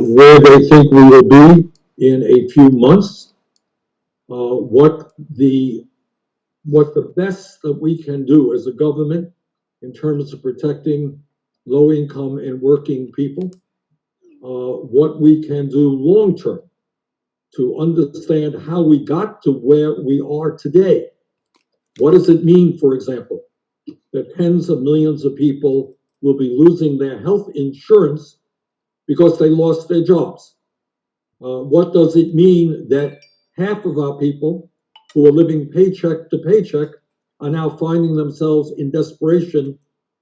where they think we will be in a few months, what the best that we can do as a government in terms of protecting low-income and working people, what we can do long-term to understand how we got to where we are today. What does it mean, for example, that tens of millions of people will be losing their health insurance because they lost their jobs? What does it mean that half of our people who are living paycheck to paycheck are now finding themselves in desperation,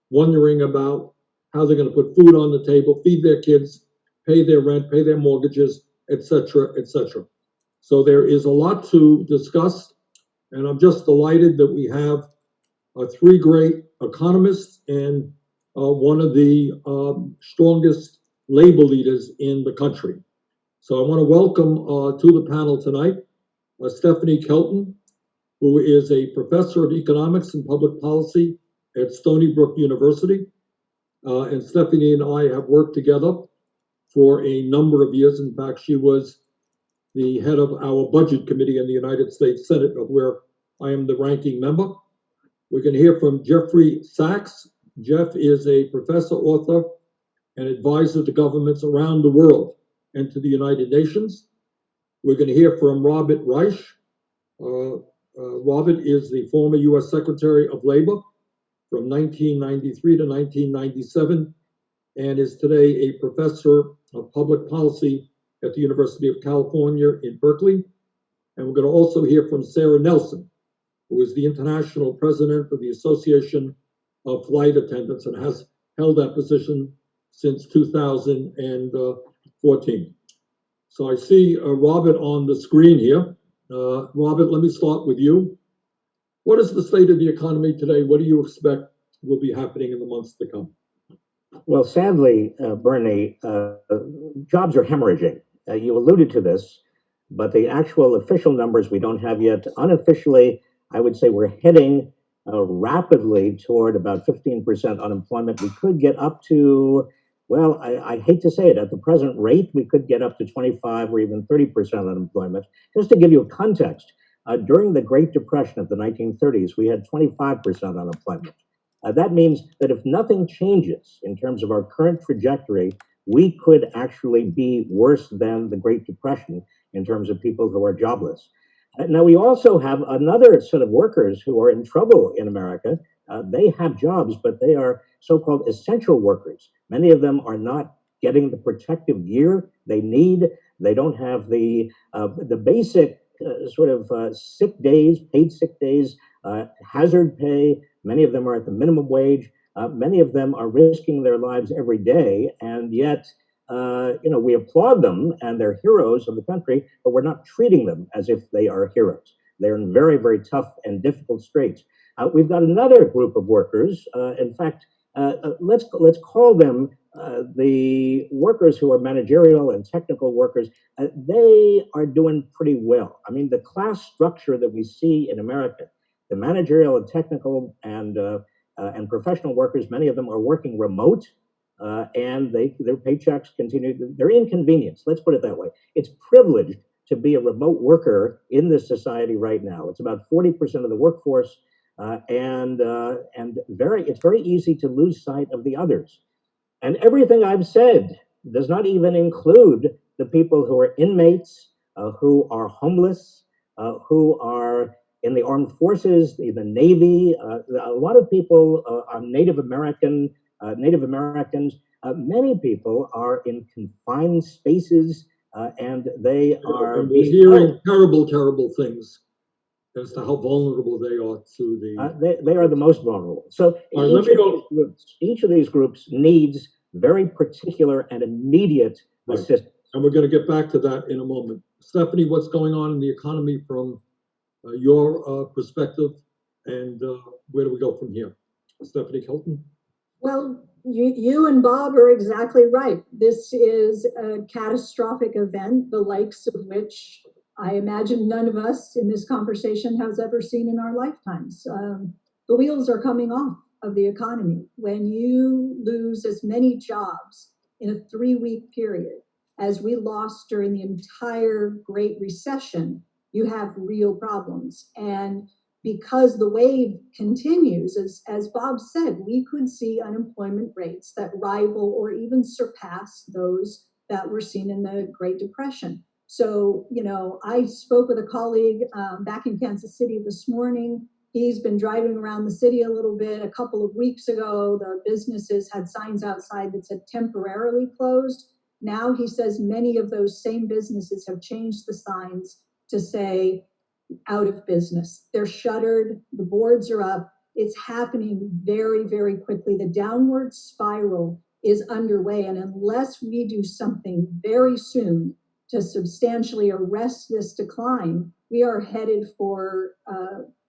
wondering about how they're going to put food on the table, feed their kids, pay their rent, pay their mortgages, etc., etc. So there is a lot to discuss, and I'm just delighted that we have three great economists and one of the strongest labor leaders in the country. So I want to welcome to the panel tonight Stephanie Kelton, who is a professor of economics and public policy at Stony Brook University. And Stephanie and I have worked together for a number of years. In fact, she was the head of our budget committee in the United States Senate, of where I am the ranking member. We're going to hear from Jeffrey Sachs. Jeff is a professor, author, and advisor to governments around the world and to the United Nations. We're going to hear from Robert Reich. Robert is the former U.S. Secretary of Labor from 1993 to 1997 and is today a professor of public policy at the University of California in Berkeley. And we're going to also hear from Sara Nelson, who is the international president of the Association of Flight Attendants and has held that position since 2014. So I see Robert on the screen here. Robert, let me start with you. What is the state of the economy today? What do you expect will be happening in the months to come? Well, sadly, Bernie, jobs are hemorrhaging. You alluded to this, but the actual official numbers we don't have yet. Unofficially, I would say we're heading rapidly toward about 15% unemployment. We could get up to, well, I hate to say it, at the present rate, we could get up to 25 or even 30% unemployment. Just to give you a context, during the Great Depression of the 1930s, we had 25% unemployment. That means that if nothing changes in terms of our current trajectory, we could actually be worse than the Great Depression in terms of people who are jobless. Now, we also have another set of workers who are in trouble in America. They have jobs, but they are so-called essential workers. Many of them are not getting the protective gear they need. They don't have the basic sick days, paid sick days, hazard pay. Many of them are at the minimum wage. Many of them are risking their lives every day, and yet, we applaud them and they're heroes of the country, but we're not treating them as if they are heroes. They're in very, very tough and difficult straits. We've got another group of workers. In fact, let's call them the workers who are managerial and technical workers. They are doing pretty well. I mean, the class structure that we see in America, the managerial and technical and professional workers, many of them are working remote. And their paychecks continue. They're inconvenienced. Let's put it that way. It's privileged to be a remote worker in this society right now. It's about 40% of the workforce, and it's very easy to lose sight of the others. And everything I've said does not even include the people who are inmates, who are homeless, who are in the armed forces, in the Navy. A lot of people are Native Americans. Many people are in confined spaces, and they are We're hearing terrible things as to how vulnerable they are to the. They are the most vulnerable. So each of these groups needs very particular and immediate assistance. And we're going to get back to that in a moment. Stephanie, what's going on in the economy from your perspective, and where do we go from here? Stephanie Kelton? Well, you and Bob are exactly right. This is a catastrophic event, the likes of which I imagine none of us in this conversation has ever seen in our lifetimes. The wheels are coming off of the economy. When you lose as many jobs in a 3-week period as we lost during the entire Great Recession, you have real problems. And because the wave continues, as Bob said, we could see unemployment rates that rival or even surpass those that were seen in the Great Depression. So, I spoke with a colleague back in Kansas City this morning. He's been driving around the city a little bit. A couple of weeks ago, the businesses had signs outside that said temporarily closed. Now he says many of those same businesses have changed the signs to say out of business. They're shuttered, the boards are up. It's happening very, very quickly. The downward spiral is underway. And unless we do something very soon to substantially arrest this decline, we are headed for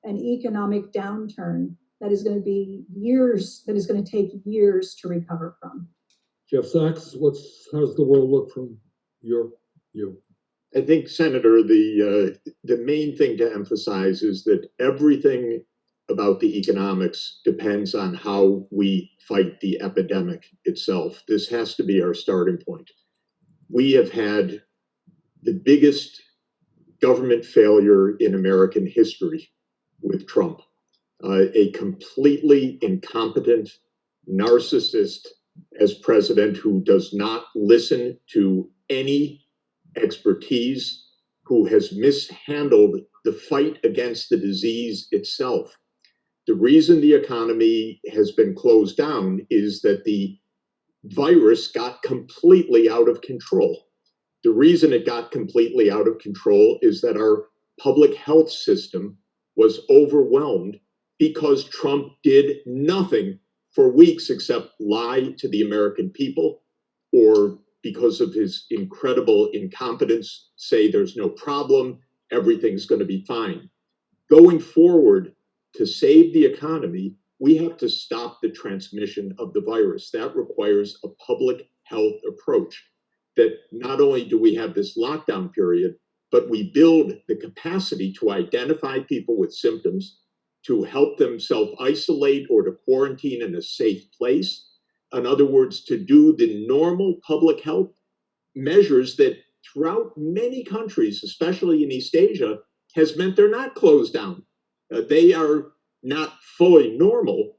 an economic downturn that is going to be years, that is going to take years to recover from. Jeff Sachs, how does the world look from your view? I think, Senator, the main thing to emphasize is that everything about the economics depends on how we fight the epidemic itself. This has to be our starting point. We have had the biggest government failure in American history with Trump, a completely incompetent narcissist as president who does not listen to any expertise, who has mishandled the fight against the disease itself. The reason the economy has been closed down is that the virus got completely out of control. The reason it got completely out of control is that our public health system was overwhelmed because Trump did nothing for weeks except lie to the American people, or because of his incredible incompetence, say there's no problem, everything's going to be fine. Going forward, to save the economy, we have to stop the transmission of the virus. That requires a public health approach, that not only do we have this lockdown period, but we build the capacity to identify people with symptoms, to help them self-isolate or to quarantine in a safe place. In other words, to do the normal public health measures that throughout many countries, especially in East Asia, has meant they're not closed down. They are not fully normal,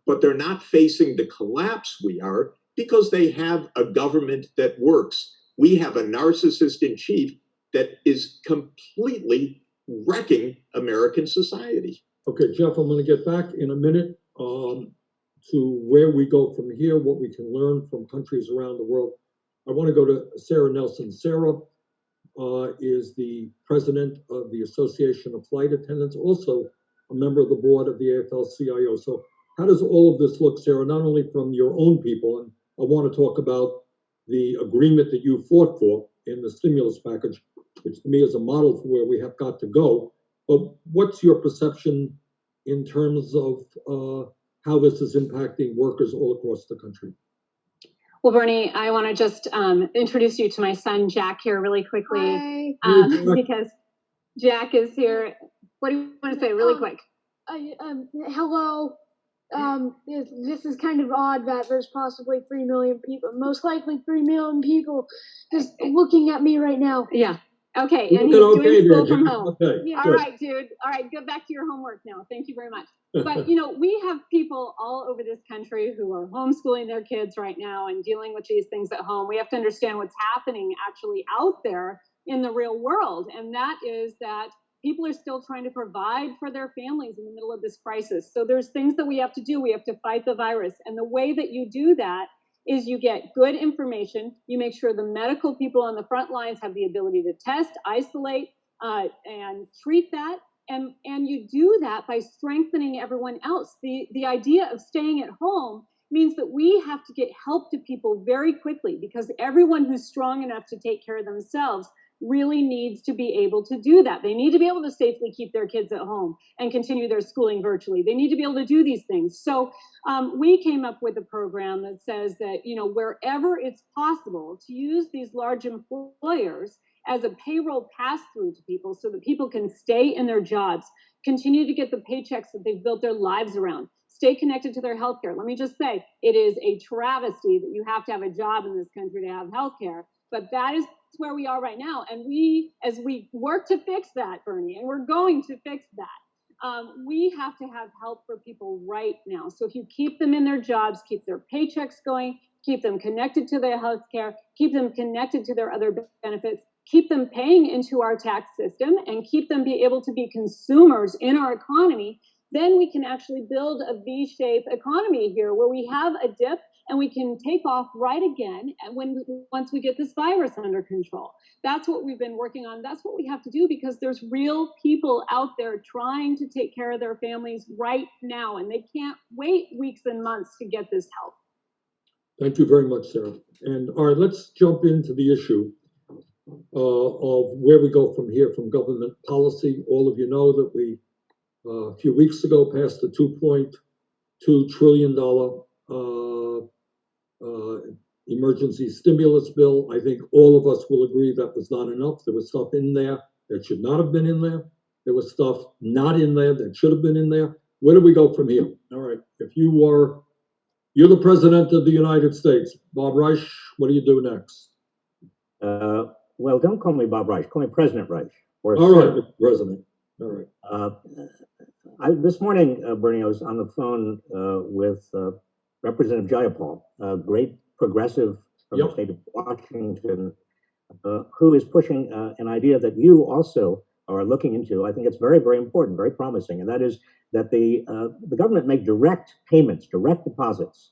but they're not facing the collapse we are because they have a government that works. We have a narcissist in chief that is completely wrecking American society. Okay, Jeff, I'm going to get back in a minute to where we go from here, what we can learn from countries around the world. I want to go to Sara Nelson. Sara is the president of the Association of Flight Attendants, also a member of the board of the AFL-CIO. So how does all of this look, Sara, not only from your own people, and I want to talk about the agreement that you fought for in the stimulus package, which to me is a model for where we have got to go, but what's your perception in terms of how this is impacting workers all across the country? Well, Bernie, I want to just introduce you to my son, Jack, here really quickly, because Jack is here. What do you want to say really quick? Hello. This is kind of odd that there's possibly 3 million people, most likely 3 million people just looking at me right now. Yeah. Okay. And he's doing school from home. Okay. Yeah. All right, dude. All right. Go back to your homework now. Thank you very much. But, we have people all over this country who are homeschooling their kids right now and dealing with these things at home. We have to understand what's happening actually out there in the real world. And that is that people are still trying to provide for their families in the middle of this crisis. So there's things that we have to do. We have to fight the virus. And the way that you do that is you get good information. You make sure the medical people on the front lines have the ability to test, isolate, and treat that. And you do that by strengthening everyone else. The idea of staying at home means that we have to get help to people very quickly, because everyone who's strong enough to take care of themselves really needs to be able to do that. They need to be able to safely keep their kids at home and continue their schooling virtually. They need to be able to do these things. So we came up with a program that says that, wherever it's possible to use these large employers as a payroll pass-through to people so that people can stay in their jobs, continue to get the paychecks that they've built their lives around, stay connected to their healthcare. Let me just say, it is a travesty that you have to have a job in this country to have healthcare. But that is where we are right now. And we, as we work to fix that, Bernie, and we're going to fix that, we have to have help for people right now. So if you keep them in their jobs, keep their paychecks going, keep them connected to their health care, keep them connected to their other benefits, keep them paying into our tax system, and keep them be able to be consumers in our economy, then we can actually build a V-shaped economy here where we have a dip and we can take off right again once we get this virus under control. That's what we've been working on. That's what we have to do, because there's real people out there trying to take care of their families right now, and they can't wait weeks and months to get this help. Thank you very much, Sarah. And all right, let's jump into the issue of where we go from here from government policy. All of you know that we, a few weeks ago, passed a $2.2 trillion emergency stimulus bill. I think all of us will agree that was not enough. There was stuff in there that should not have been in there. There was stuff not in there that should have been in there. Where do we go from here? All right, if you're the president of the United States, Bob Reich, what do you do next? Well, don't call me Bob Reich. Call me President Reich. All right, President. All right. This morning, Bernie, I was on the phone with Representative Jayapal, a great progressive from the state of Washington, who is pushing an idea that you also are looking into. I think it's very, very important, very promising, and that is that the government make direct payments, direct deposits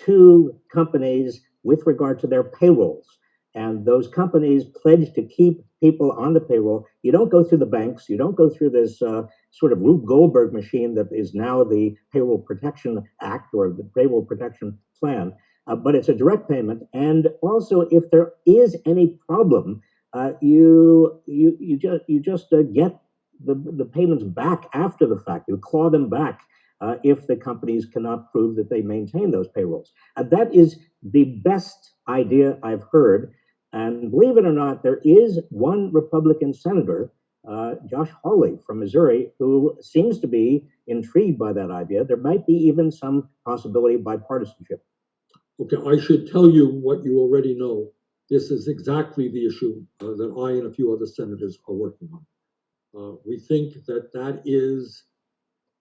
to companies with regard to their payrolls. And those companies pledge to keep people on the payroll. You don't go through the banks. You don't go through this sort of Rube Goldberg machine that is now the Payroll Protection Act or the Payroll Protection Plan. But it's a direct payment. And also, if there is any problem, you just get the payments back after the fact. You claw them back if the companies cannot prove that they maintain those payrolls. That is the best idea I've heard. And believe it or not, there is one Republican senator, Josh Hawley from Missouri, who seems to be intrigued by that idea. There might be even some possibility of bipartisanship. Okay, I should tell you what you already know. This is exactly the issue that I and a few other senators are working on. We think that that is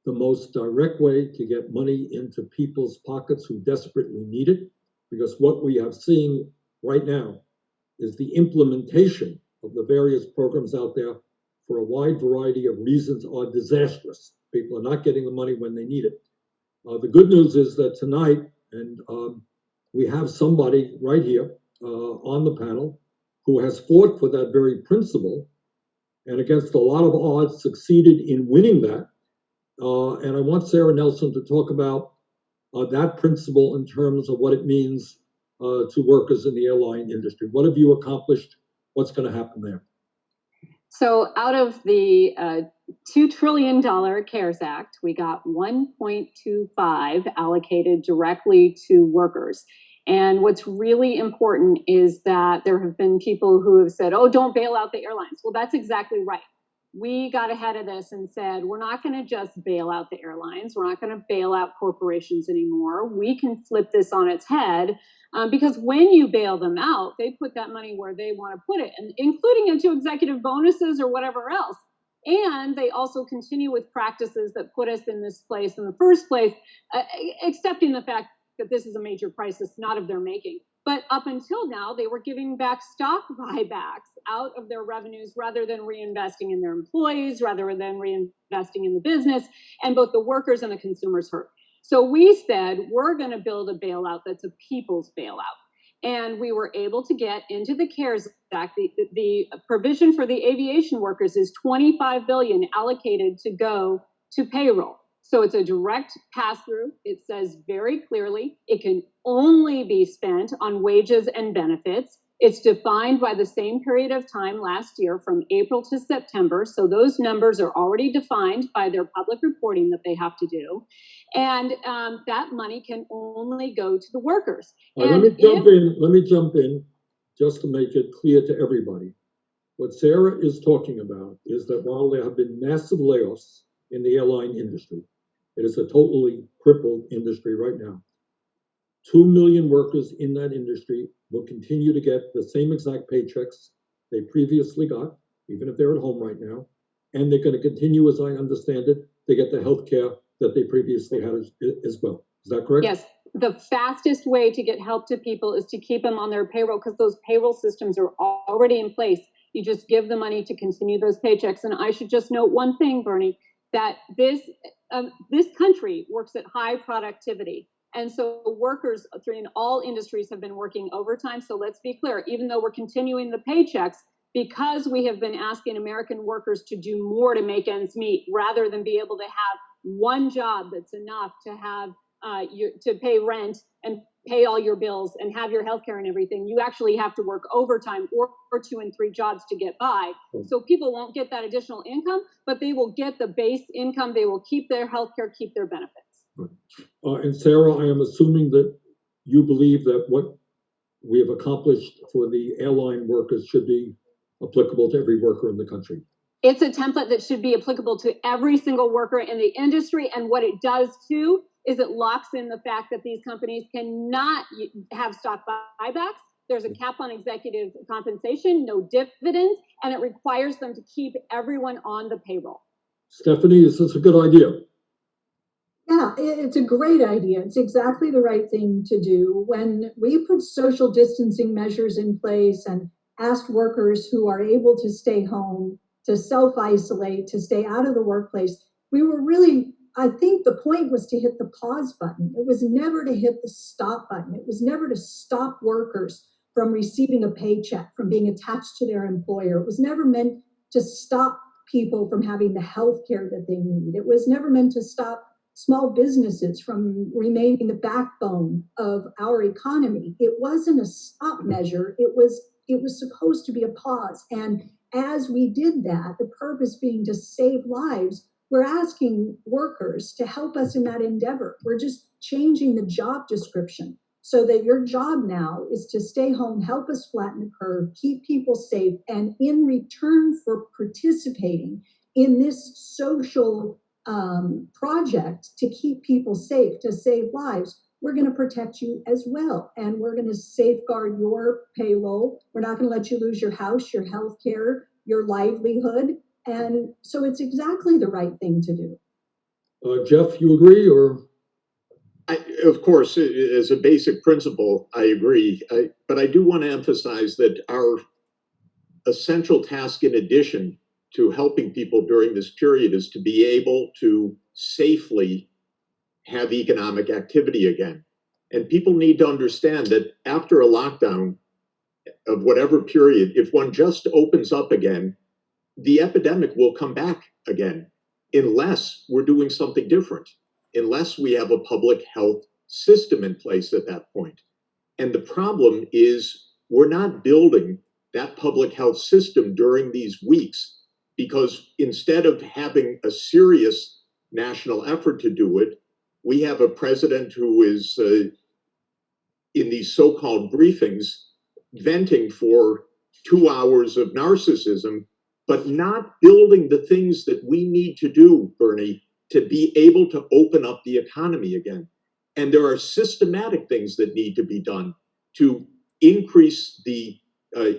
the most direct way to get money into people's pockets who desperately need it, because what we have seen right now is the implementation of the various programs out there for a wide variety of reasons are disastrous. People are not getting the money when they need it. The good news is that tonight, and we have somebody right here on the panel who has fought for that very principle and against a lot of odds succeeded in winning that. And I want Sara Nelson to talk about that principle in terms of what it means to workers in the airline industry. What have you accomplished? What's going to happen there? So out of the $2 trillion CARES Act, we got 1.25 allocated directly to workers. And what's really important is that there have been people who have said, oh, don't bail out the airlines. Well, that's exactly right. We got ahead of this and said, we're not going to just bail out the airlines. We're not going to bail out corporations anymore. We can flip this on its head because when you bail them out, they put that money where they want to put it, and including into executive bonuses or whatever else. And they also continue with practices that put us in this place in the first place, accepting the fact that this is a major crisis, not of their making. But up until now, they were giving back stock buybacks out of their revenues rather than reinvesting in their employees, rather than reinvesting in the business, and both the workers and the consumers hurt. So we said, we're going to build a bailout that's a people's bailout. And we were able to get into the CARES Act. The provision for the aviation workers is $25 billion allocated to go to payroll. So it's a direct pass-through. It says very clearly it can only be spent on wages and benefits. It's defined by the same period of time last year from April to September. So those numbers are already defined by their public reporting that they have to do. And that money can only go to the workers. Let me jump in just to make it clear to everybody. What Sara is talking about is that while there have been massive layoffs in the airline industry, it is a totally crippled industry right now. 2 million workers in that industry will continue to get the same exact paychecks they previously got, even if they're at home right now. And they're going to continue, as I understand it, to get the health care that they previously had as well. Is that correct? Yes. The fastest way to get help to people is to keep them on their payroll, because those payroll systems are already in place. You just give the money to continue those paychecks. And I should just note one thing, Bernie, that this country works at high productivity. And so workers in all industries have been working overtime. So let's be clear, even though we're continuing the paychecks, because we have been asking American workers to do more to make ends meet, rather than be able to have one job that's enough to have to pay rent and pay all your bills and have your healthcare and everything, you actually have to work overtime or 2 and 3 jobs to get by. So people won't get that additional income, but they will get the base income. They will keep their healthcare, keep their benefits. And Sarah, I am assuming that you believe that what we have accomplished for the airline workers should be applicable to every worker in the country. It's a template that should be applicable to every single worker in the industry. And what it does too is it locks in the fact that these companies cannot have stock buybacks. There's a cap on executive compensation, no dividends, and it requires them to keep everyone on the payroll. Stephanie, is this a good idea? Yeah, it's a great idea. It's exactly the right thing to do. When we put social distancing measures in place and asked workers who are able to stay home, to self-isolate, to stay out of the workplace, we were really, I think the point was to hit the pause button. It was never to hit the stop button. It was never to stop workers from receiving a paycheck, from being attached to their employer. It was never meant to stop people from having the health care that they need. It was never meant to stop small businesses from remaining the backbone of our economy. It wasn't a stop measure. It was supposed to be a pause. And as we did that, the purpose being to save lives, we're asking workers to help us in that endeavor. We're just changing the job description so that your job now is to stay home, help us flatten the curve, keep people safe, and in return for participating in this social project to keep people safe, to save lives, we're going to protect you as well. And we're going to safeguard your payroll. We're not going to let you lose your house, your health care, your livelihood. And so it's exactly the right thing to do. Jeff, you agree, or? Of course, as a basic principle, I agree. But I do want to emphasize that our essential task, in addition to helping people during this period, is to be able to safely have economic activity again. And people need to understand that after a lockdown of whatever period, if one just opens up again, the epidemic will come back again, unless we're doing something different, unless we have a public health system in place at that point. And the problem is we're not building that public health system during these weeks, because instead of having a serious national effort to do it, we have a president who is in these so-called briefings venting for 2 hours of narcissism, but not building the things that we need to do, Bernie, to be able to open up the economy again. And there are systematic things that need to be done to increase the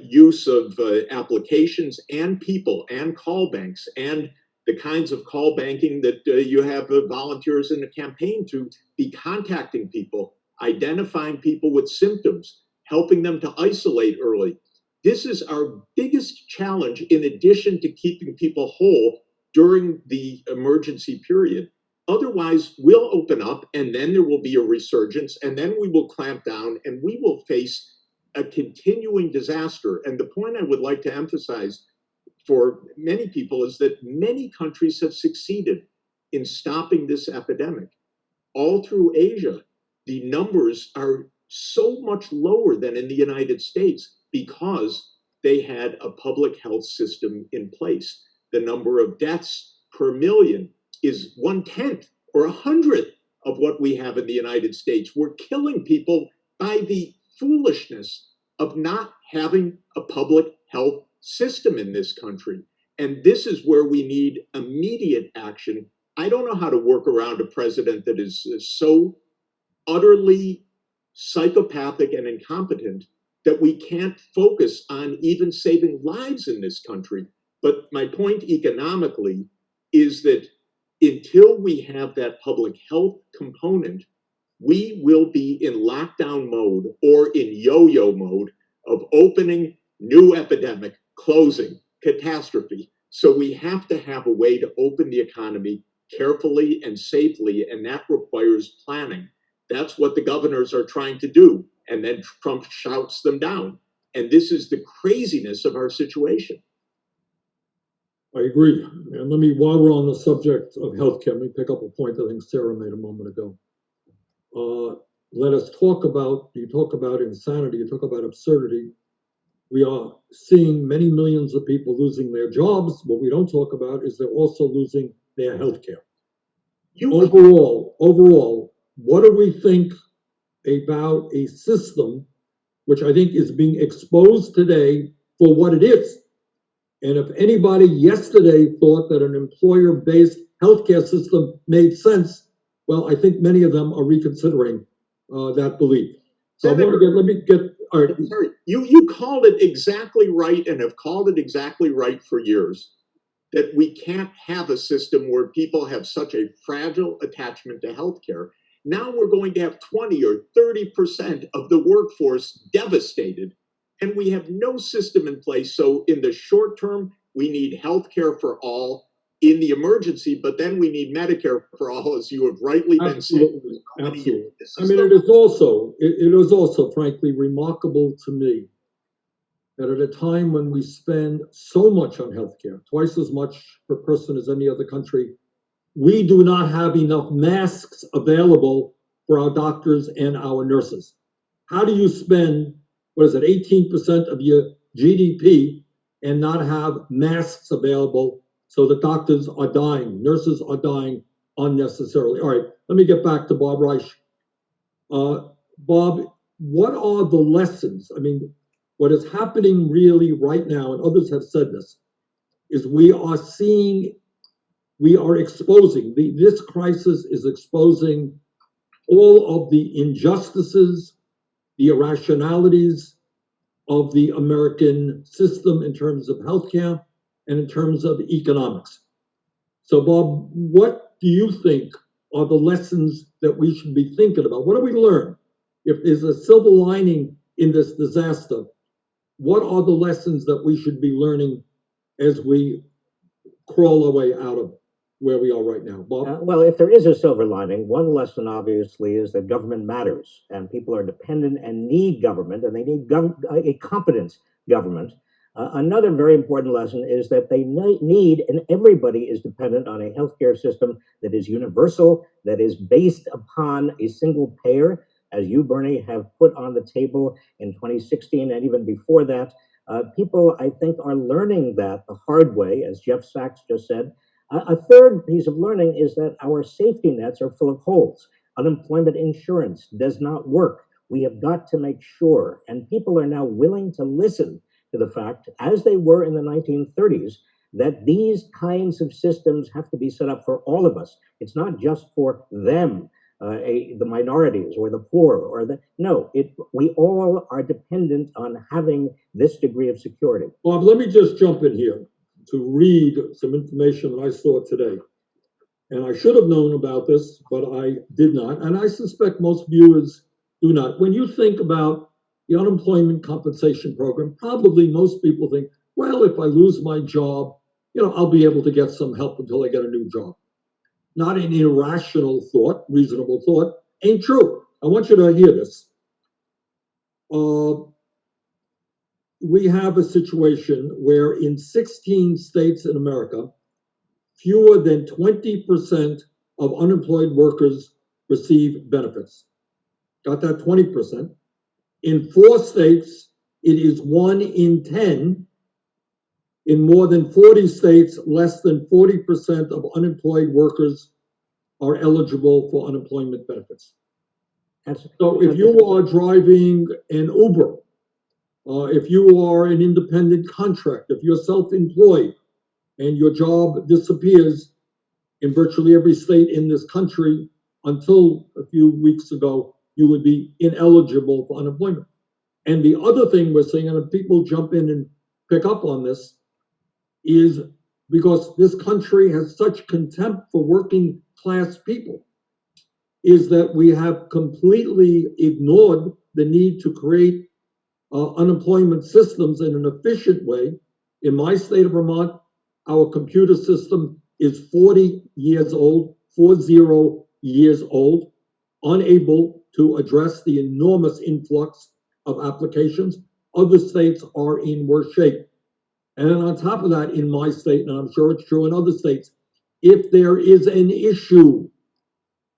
use of applications and people and call banks and the kinds of call banking that you have volunteers in the campaign to be contacting people, identifying people with symptoms, helping them to isolate early. This is our biggest challenge, in addition to keeping people whole during the emergency period. Otherwise, we'll open up and then there will be a resurgence and then we will clamp down and we will face a continuing disaster. And the point I would like to emphasize for many people is that many countries have succeeded in stopping this epidemic. All through Asia, the numbers are so much lower than in the United States because they had a public health system in place. The number of deaths per million is 1/10 or 100th of what we have in the United States. We're killing people by the foolishness of not having a public health system in this country. And this is where we need immediate action. I don't know how to work around a president that is so utterly psychopathic and incompetent that we can't focus on even saving lives in this country. But my point economically is that until we have that public health component, we will be in lockdown mode or in yo-yo mode of opening, new epidemic, closing, catastrophe. So we have to have a way to open the economy carefully and safely, and that requires planning. That's what the governors are trying to do, and then Trump shouts them down. And this is the craziness of our situation. I agree. And let me, while we're on the subject of healthcare, let me pick up a point I think Sara made a moment ago. Let us talk about, you talk about insanity, you talk about absurdity. We are seeing many millions of people losing their jobs. What we don't talk about is they're also losing their healthcare. Overall, what do we think about a system which I think is being exposed today for what it is? And if anybody yesterday thought that an employer-based healthcare system made sense, well, I think many of them are reconsidering that belief. So let me get, all right. Sorry, you called it exactly right and have called it exactly right for years, that we can't have a system where people have such a fragile attachment to healthcare. Now we're going to have 20 or 30% of the workforce devastated, and we have no system in place. So in the short term, we need healthcare for all in the emergency, but then we need Medicare for all, as you have rightly been saying. Absolutely. I mean, it is also, frankly, remarkable to me that at a time when we spend so much on healthcare, twice as much per person as any other country, we do not have enough masks available for our doctors and our nurses. How do you spend, 18% of your GDP and not have masks available so the doctors are dying, nurses are dying unnecessarily? All right, let me get back to Bob Reich. Bob, what are the lessons? I mean, what is happening really right now, and others have said this, is we are exposing, this crisis is exposing all of the injustices, the irrationalities of the American system in terms of healthcare and in terms of economics. So, Bob, what do you think are the lessons that we should be thinking about? What do we learn? If there's a silver lining in this disaster, what are the lessons that we should be learning as we crawl our way out of where we are right now? Bob? Well, if there is a silver lining, one lesson obviously is that government matters, and people are dependent and need government, and they need a competent government. Another very important lesson is that they need, and everybody is dependent on a healthcare system that is universal, that is based upon a single payer, as you, Bernie, have put on the table in 2016 and even before that. People, I think, are learning that the hard way, as Jeff Sachs just said. A third piece of learning is that our safety nets are full of holes. Unemployment insurance does not work. We have got to make sure, and people are now willing to listen to the fact, as they were in the 1930s, that these kinds of systems have to be set up for all of us. It's not just for them, the minorities or the poor, or we all are dependent on having this degree of security. Bob, let me just jump in here to read some information that I saw today. And I should have known about this, but I did not. And I suspect most viewers do not. When you think about the unemployment compensation program, probably most people think, well, if I lose my job, I'll be able to get some help until I get a new job. Not an irrational thought, reasonable thought, ain't true. I want you to hear this. We have a situation where in 16 states in America, fewer than 20% of unemployed workers receive benefits. Got that? 20%. In 4 states, it is 1 in 10. In more than 40 states, less than 40% of unemployed workers are eligible for unemployment benefits. So if you are driving an Uber, if you are an independent contractor, if you're self-employed and your job disappears in virtually every state in this country, until a few weeks ago, you would be ineligible for unemployment. And the other thing we're seeing, and people jump in and pick up on this, is because this country has such contempt for working class people, is that we have completely ignored the need to create unemployment systems in an efficient way. In my state of Vermont, our computer system is 40 years old, 40 years old, unable to address the enormous influx of applications. Other states are in worse shape. And then on top of that, in my state, and I'm sure it's true in other states, if there is an issue,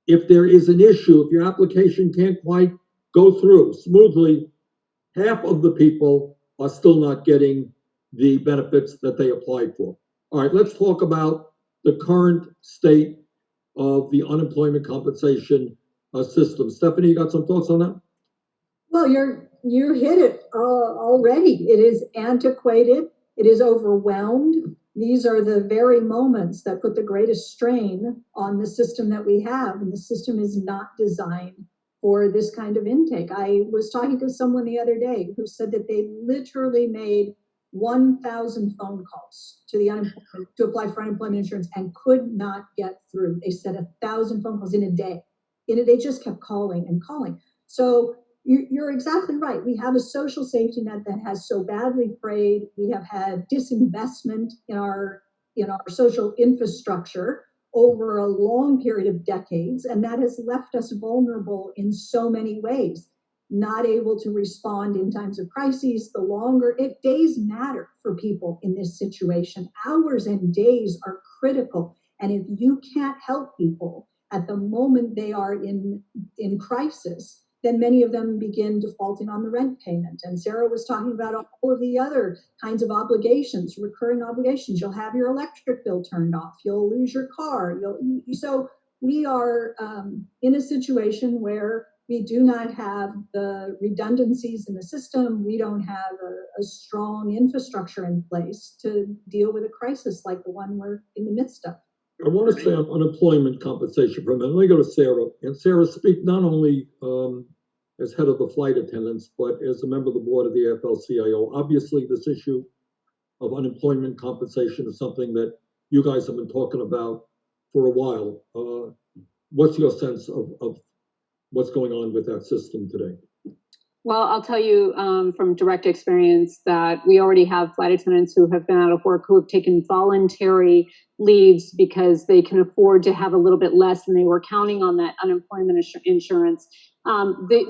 if your application can't quite go through smoothly, half of the people are still not getting the benefits that they applied for. All right, let's talk about the current state of the unemployment compensation system. Stephanie, you got some thoughts on that? Well, you hit it already. It is antiquated. It is overwhelmed. These are the very moments that put the greatest strain on the system that we have, and the system is not designed for this kind of intake. I was talking to someone the other day who said that they literally made 1,000 phone calls to the unemployment to apply for unemployment insurance and could not get through. They said 1,000 phone calls in a day. They just kept calling and calling. So you're exactly right. We have a social safety net that has so badly frayed. We have had disinvestment in our social infrastructure over a long period of decades, and that has left us vulnerable in so many ways, not able to respond in times of crises. The longer days matter for people in this situation. Hours and days are critical, and if you can't help people at the moment they are in crisis, then many of them begin defaulting on the rent payment. And Sara was talking about all of the other kinds of obligations, recurring obligations. You'll have your electric bill turned off. You'll lose your car. So we are in a situation where we do not have the redundancies in the system. We don't have a strong infrastructure in place to deal with a crisis like the one we're in the midst of. I want to say on unemployment compensation for a minute. Let me go to Sara. And Sara, speak not only as head of the flight attendants, but as a member of the board of the AFL-CIO. Obviously, this issue of unemployment compensation is something that you guys have been talking about for a while. What's your sense of what's going on with that system today? Well, I'll tell you from direct experience that we already have flight attendants who have been out of work, who have taken voluntary leaves because they can afford to have a little bit less and they were counting on that unemployment insurance.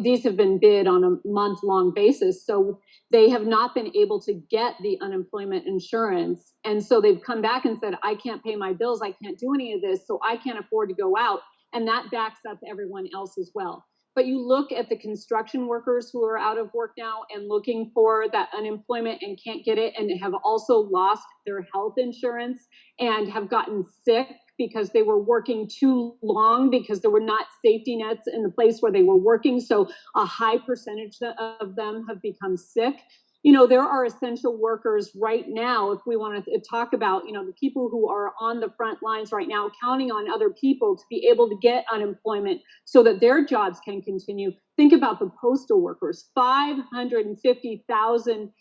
These have been bid on a month-long basis, so they have not been able to get the unemployment insurance. And so they've come back and said, I can't pay my bills, I can't do any of this, so I can't afford to go out. And that backs up everyone else as well. But you look at the construction workers who are out of work now and looking for that unemployment and can't get it, and have also lost their health insurance and have gotten sick because they were working too long because there were not safety nets in the place where they were working. So a high percentage of them have become sick. There are essential workers right now, if we want to talk about, the people who are on the front lines right now, counting on other people to be able to get unemployment so that their jobs can continue. Think about the postal workers, 550,000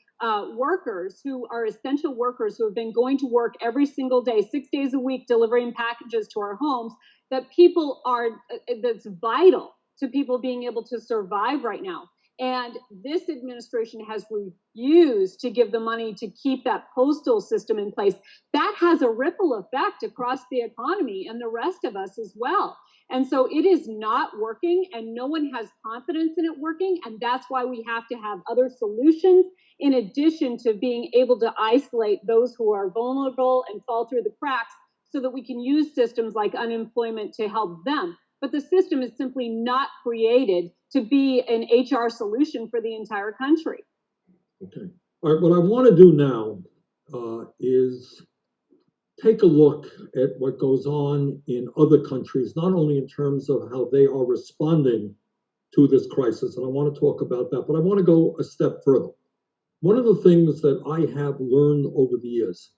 workers who are essential workers who have been going to work every single day, 6 days a week, delivering packages to our homes, that's vital to people being able to survive right now. And this administration has refused to give the money to keep that postal system in place. That has a ripple effect across the economy and the rest of us as well. And so it is not working, and no one has confidence in it working. And that's why we have to have other solutions in addition to being able to isolate those who are vulnerable and fall through the cracks, so that we can use systems like unemployment to help them. But the system is simply not created to be an HR solution for the entire country. Okay. All right. What I want to do now is take a look at what goes on in other countries, not only in terms of how they are responding to this crisis, and I want to talk about that, but I want to go a step further. One of the things that I have learned over the years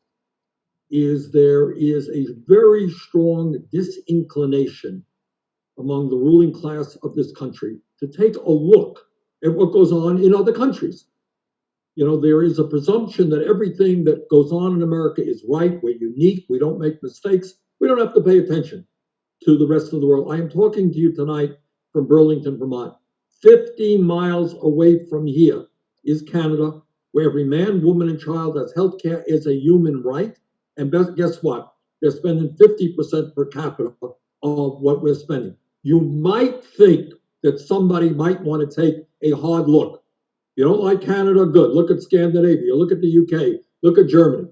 is there is a very strong disinclination among the ruling class of this country to take a look at what goes on in other countries. You know, there is a presumption that everything that goes on in America is right. We're unique. We don't make mistakes. We don't have to pay attention to the rest of the world. I am talking to you tonight from Burlington, Vermont. 50 miles away from here is Canada, where every man, woman, and child has health care as a human right. And guess what? They're spending 50% per capita of what we're spending. You might think that somebody might want to take a hard look. You don't like Canada? Good. Look at Scandinavia. Look at the UK. Look at Germany.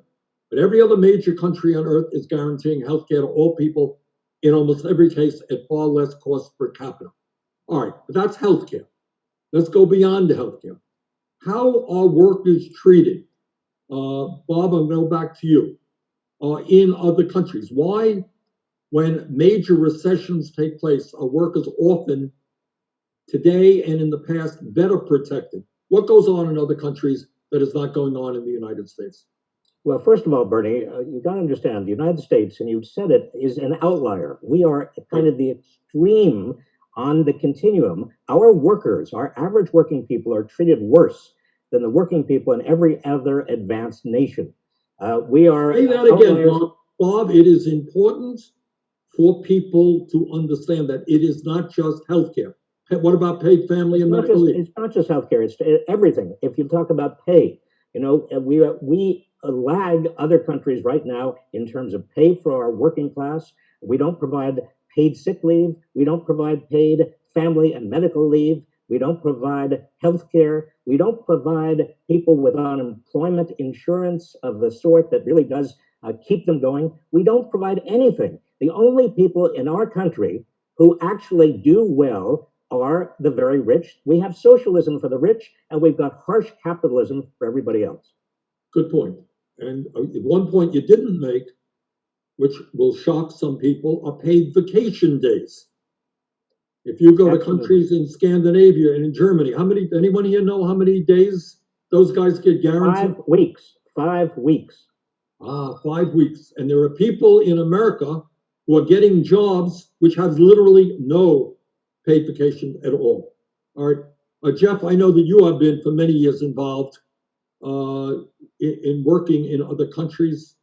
But every other major country on earth is guaranteeing health care to all people, in almost every case at far less cost per capita. All right, but that's healthcare. Let's go beyond the healthcare. How are workers treated? Bob, I'm going to go back to you. In other countries, why, when major recessions take place, are workers often today and in the past better protected? What goes on in other countries that is not going on in the United States? Well, first of all, Bernie, you've got to understand the United States, and you said it, is an outlier. We are kind of the extreme on the continuum. Our workers, our average working people, are treated worse than the working people in every other advanced nation. We are Say that again, outliers. Bob. It is important for people to understand that it is not just healthcare. What about paid family and medical leave? It's not just healthcare, it's everything. If you talk about pay, you know, we lag other countries right now in terms of pay for our working class. We don't provide paid sick leave. We don't provide paid family and medical leave. We don't provide health care. We don't provide people with unemployment insurance of the sort that really does keep them going. We don't provide anything. The only people in our country who actually do well are the very rich. We have socialism for the rich, and we've got harsh capitalism for everybody else. Good point. And one point you didn't make, which will shock some people, are paid vacation days. If you go to countries in Scandinavia and in Germany, anyone here know how many days those guys get guaranteed? 5 weeks. 5 weeks. 5 weeks. And there are people in America who are getting jobs which have literally no paid vacation at all. All right. Jeff, I know that you have been for many years involved in working in other countries,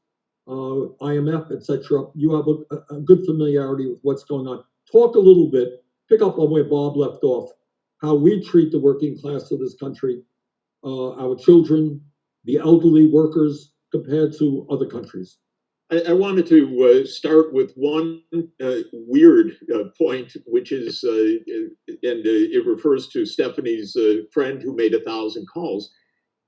IMF, etc. You have a good familiarity with what's going on. Talk a little bit, pick up on where Bob left off, how we treat the working class of this country, our children, the elderly workers, compared to other countries. I wanted to start with one weird point, which is, and it refers to Stephanie's friend who made 1,000 calls.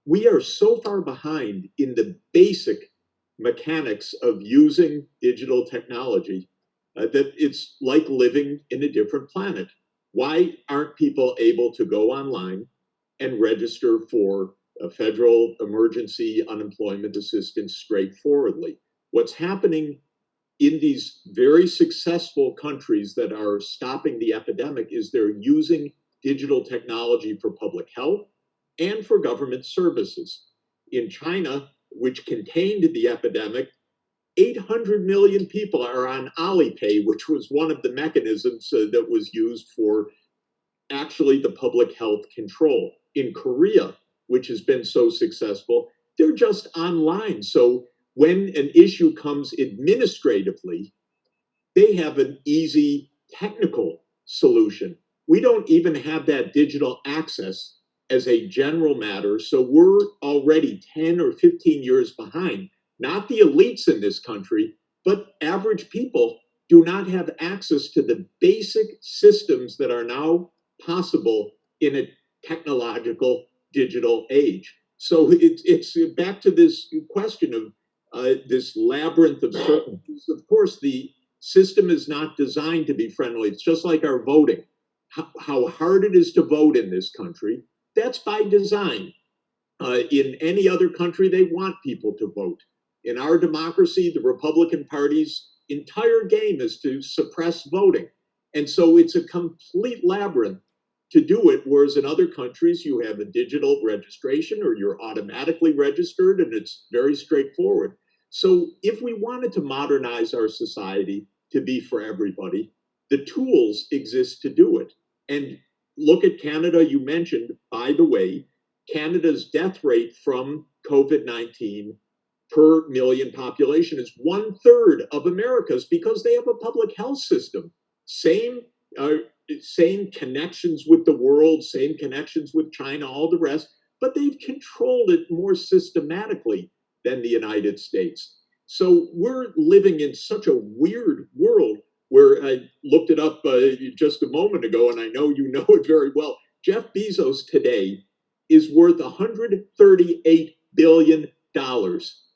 We are so far behind in the basic mechanics of using digital technology that it's like living in a different planet. Why aren't people able to go online and register for a federal emergency unemployment assistance straightforwardly? What's happening in these very successful countries that are stopping the epidemic is they're using digital technology for public health and for government services. In China, which contained the epidemic, 800 million people are on Alipay, which was one of the mechanisms that was used for actually the public health control. In Korea, which has been so successful, they're just online. So when an issue comes administratively, they have an easy technical solution. We don't even have that digital access as a general matter. So we're already 10 or 15 years behind. Not the elites in this country, but average people do not have access to the basic systems that are now possible in a technological digital age. So it's back to this question of this labyrinth of certainties. Of course, the system is not designed to be friendly. It's just like our voting. How hard it is to vote in this country, that's by design. In any other country, they want people to vote. In our democracy, the Republican Party's entire game is to suppress voting. And so it's a complete labyrinth to do it, whereas in other countries, you have a digital registration or you're automatically registered and it's very straightforward. So if we wanted to modernize our society to be for everybody, the tools exist to do it. And look at Canada, you mentioned, by the way, Canada's death rate from COVID-19 per million population is 1/3 of America's because they have a public health system. Same connections with the world, same connections with China, all the rest, but they've controlled it more systematically than the United States. So we're living in such a weird world where I looked it up just a moment ago, and I know you know it very well. Jeff Bezos today is worth $138 billion.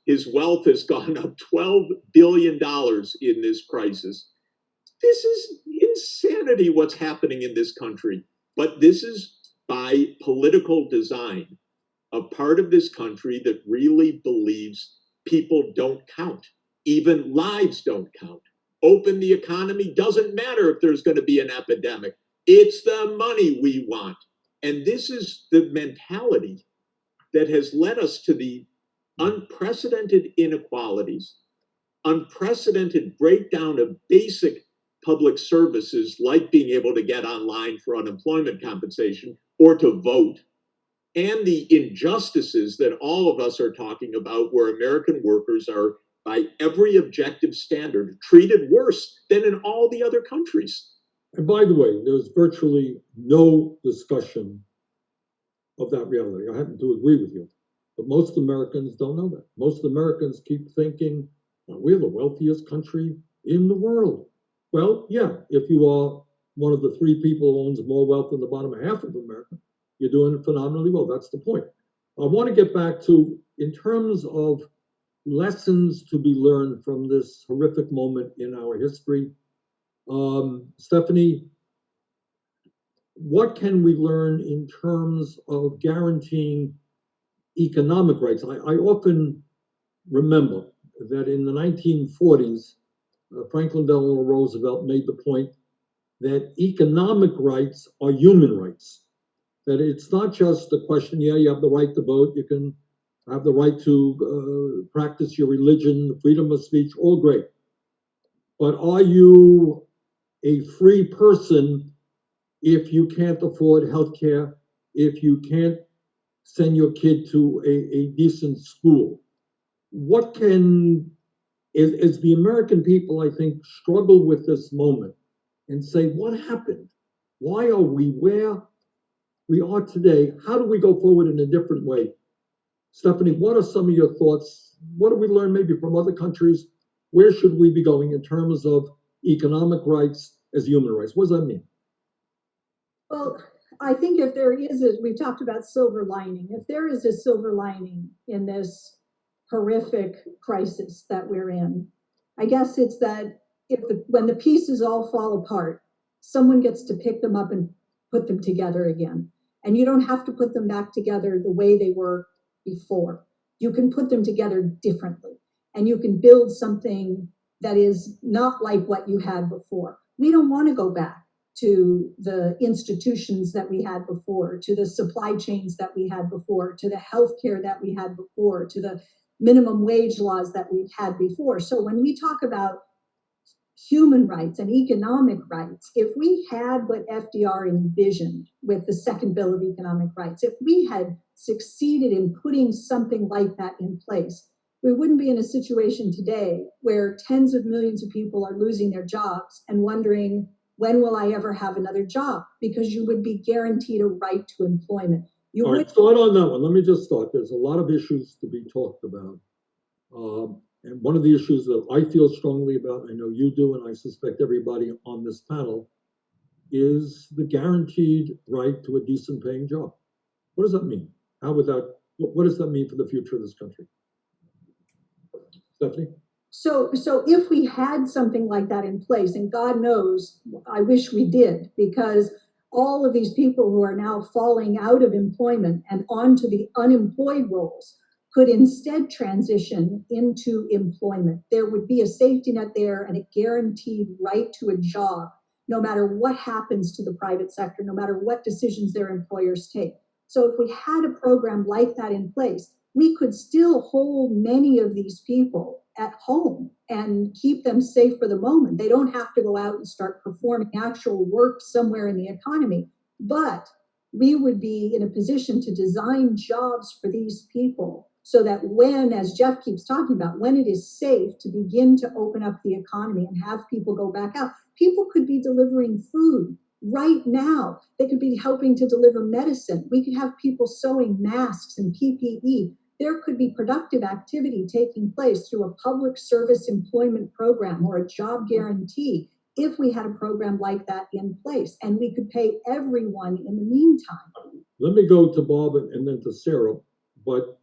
His wealth has gone up $12 billion in this crisis. This is insanity what's happening in this country. But this is by political design, a part of this country that really believes people don't count. Even lives don't count. Open the economy, doesn't matter if there's going to be an epidemic. It's the money we want. And this is the mentality that has led us to the unprecedented inequalities, unprecedented breakdown of basic public services like being able to get online for unemployment compensation or to vote, and the injustices that all of us are talking about where American workers are, by every objective standard, treated worse than in all the other countries. And by the way, there's virtually no discussion of that reality. I happen to agree with you, but most Americans don't know that. Most Americans keep thinking, we're the wealthiest country in the world. Well, yeah, if you are one of the 3 people who owns more wealth than the bottom half of America, you're doing phenomenally well. That's the point. I want to get back to, in terms of lessons to be learned from this horrific moment in our history. Stephanie, what can we learn in terms of guaranteeing economic rights? I often remember that in the 1940s, Franklin Delano Roosevelt made the point that economic rights are human rights. That it's not just a question, yeah, you have the right to vote, you can have the right to practice your religion, freedom of speech, all great. But are you a free person if you can't afford health care, if you can't send your kid to a decent school? What is the American people, I think, struggle with this moment and say, what happened? Why are we where we are today? How do we go forward in a different way? Stephanie, what are some of your thoughts? What do we learn maybe from other countries? Where should we be going in terms of economic rights as human rights? What does that mean? Well, I think if there is we've talked about silver lining. If there is a silver lining in this horrific crisis that we're in, I guess it's that when the pieces all fall apart, someone gets to pick them up and put them together again. And you don't have to put them back together the way they were before. You can put them together differently, and you can build something that is not like what you had before. We don't want to go back to the institutions that we had before, to the supply chains that we had before, to the healthcare that we had before, to the minimum wage laws that we've had before. So when we talk about human rights and economic rights, if we had what FDR envisioned with the Second Bill of Economic Rights, if we had succeeded in putting something like that in place, we wouldn't be in a situation today where tens of millions of people are losing their jobs and wondering, when will I ever have another job? Because you would be guaranteed a right to employment. All right, start on that one. Let me just start. There's a lot of issues to be talked about. And one of the issues that I feel strongly about, I know you do, and I suspect everybody on this panel, is the guaranteed right to a decent paying job. What does that mean? What does that mean for the future of this country? Stephanie? So if we had something like that in place, and God knows, I wish we did, because all of these people who are now falling out of employment and onto the unemployed rolls could instead transition into employment. There would be a safety net there and a guaranteed right to a job, no matter what happens to the private sector, no matter what decisions their employers take. So if we had a program like that in place, we could still hold many of these people at home and keep them safe for the moment. They don't have to go out and start performing actual work somewhere in the economy. But we would be in a position to design jobs for these people so that when, as Jeff keeps talking about, when it is safe to begin to open up the economy and have people go back out, people could be delivering food right now. They could be helping to deliver medicine. We could have people sewing masks and PPE. There could be productive activity taking place through a public service employment program or a job guarantee if we had a program like that in place, and we could pay everyone in the meantime. Let me go to Bob and then to Sara, but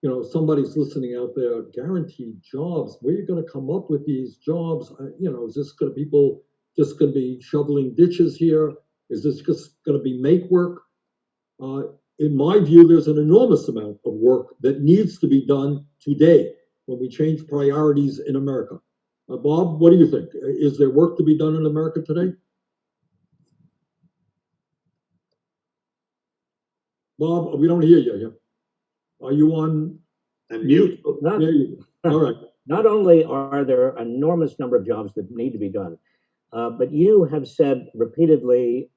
you know, somebody's listening out there, guaranteed jobs, where are you going to come up with these jobs? You know, is this going to people just going to be shoveling ditches here? Is this just going to be make work? In my view, there's an enormous amount of work that needs to be done today when we change priorities in America. Bob, what do you think? Is there work to be done in America today? Bob, we don't hear you here. Are you on mute? Not, there you go. All right. Not only are there an enormous number of jobs that need to be done, but you have said repeatedly,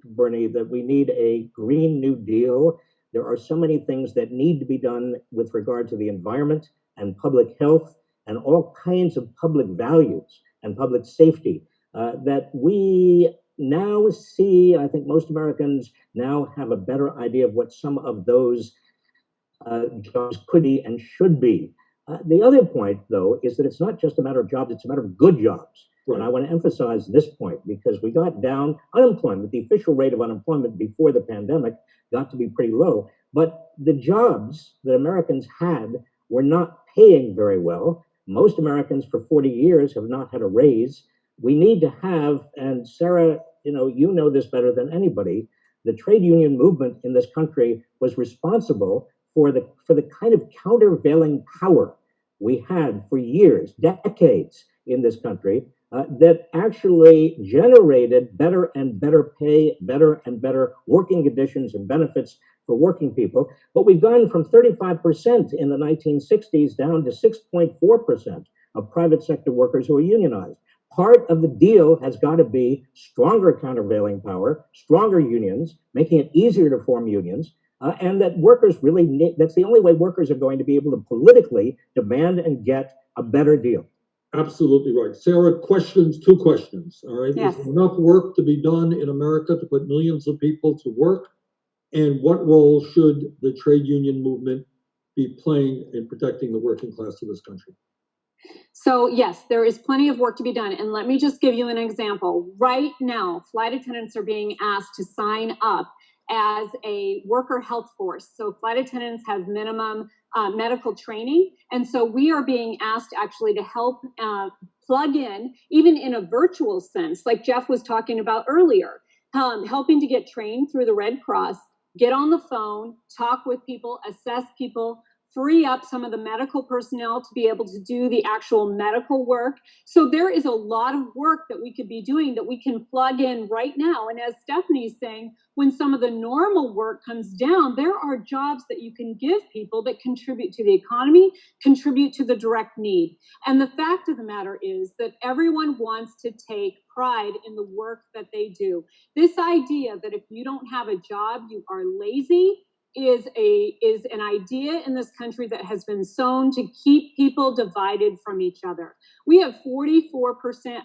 Bernie, that we need a Green New Deal. There are so many things that need to be done with regard to the environment and public health and all kinds of public values and public safety that we now see. I think most Americans now have a better idea of what some of those jobs could be and should be. The other point, though, is that it's not just a matter of jobs, it's a matter of good jobs. Right. And I want to emphasize this point because we got down unemployment. The official rate of unemployment before the pandemic got to be pretty low. But the jobs that Americans had were not paying very well. Most Americans for 40 years have not had a raise. We need to have, and Sara, you know this better than anybody, the trade union movement in this country was responsible for the kind of countervailing power we had for years, decades in this country, that actually generated better and better pay, better and better working conditions and benefits for working people. But we've gone from 35% in the 1960s down to 6.4% of private sector workers who are unionized. Part of the deal has got to be stronger countervailing power, stronger unions, making it easier to form unions, and that workers really need, that's the only way workers are going to be able to politically demand and get a better deal. Absolutely right. Sara, two questions, all right? Yes. Is there enough work to be done in America to put millions of people to work? And what role should the trade union movement be playing in protecting the working class of this country? So yes, there is plenty of work to be done. And let me just give you an example. Right now, flight attendants are being asked to sign up as a worker health force. So flight attendants have minimum medical training. And so we are being asked actually to help plug in, even in a virtual sense, like Jeff was talking about earlier, helping to get trained through the Red Cross, get on the phone, talk with people, assess people, free up some of the medical personnel to be able to do the actual medical work. So there is a lot of work that we could be doing that we can plug in right now. And as Stephanie's saying, when some of the normal work comes down, there are jobs that you can give people that contribute to the economy, contribute to the direct need. And the fact of the matter is that everyone wants to take pride in the work that they do. This idea that if you don't have a job, you are lazy, is an idea in this country that has been sown to keep people divided from each other. We have 44%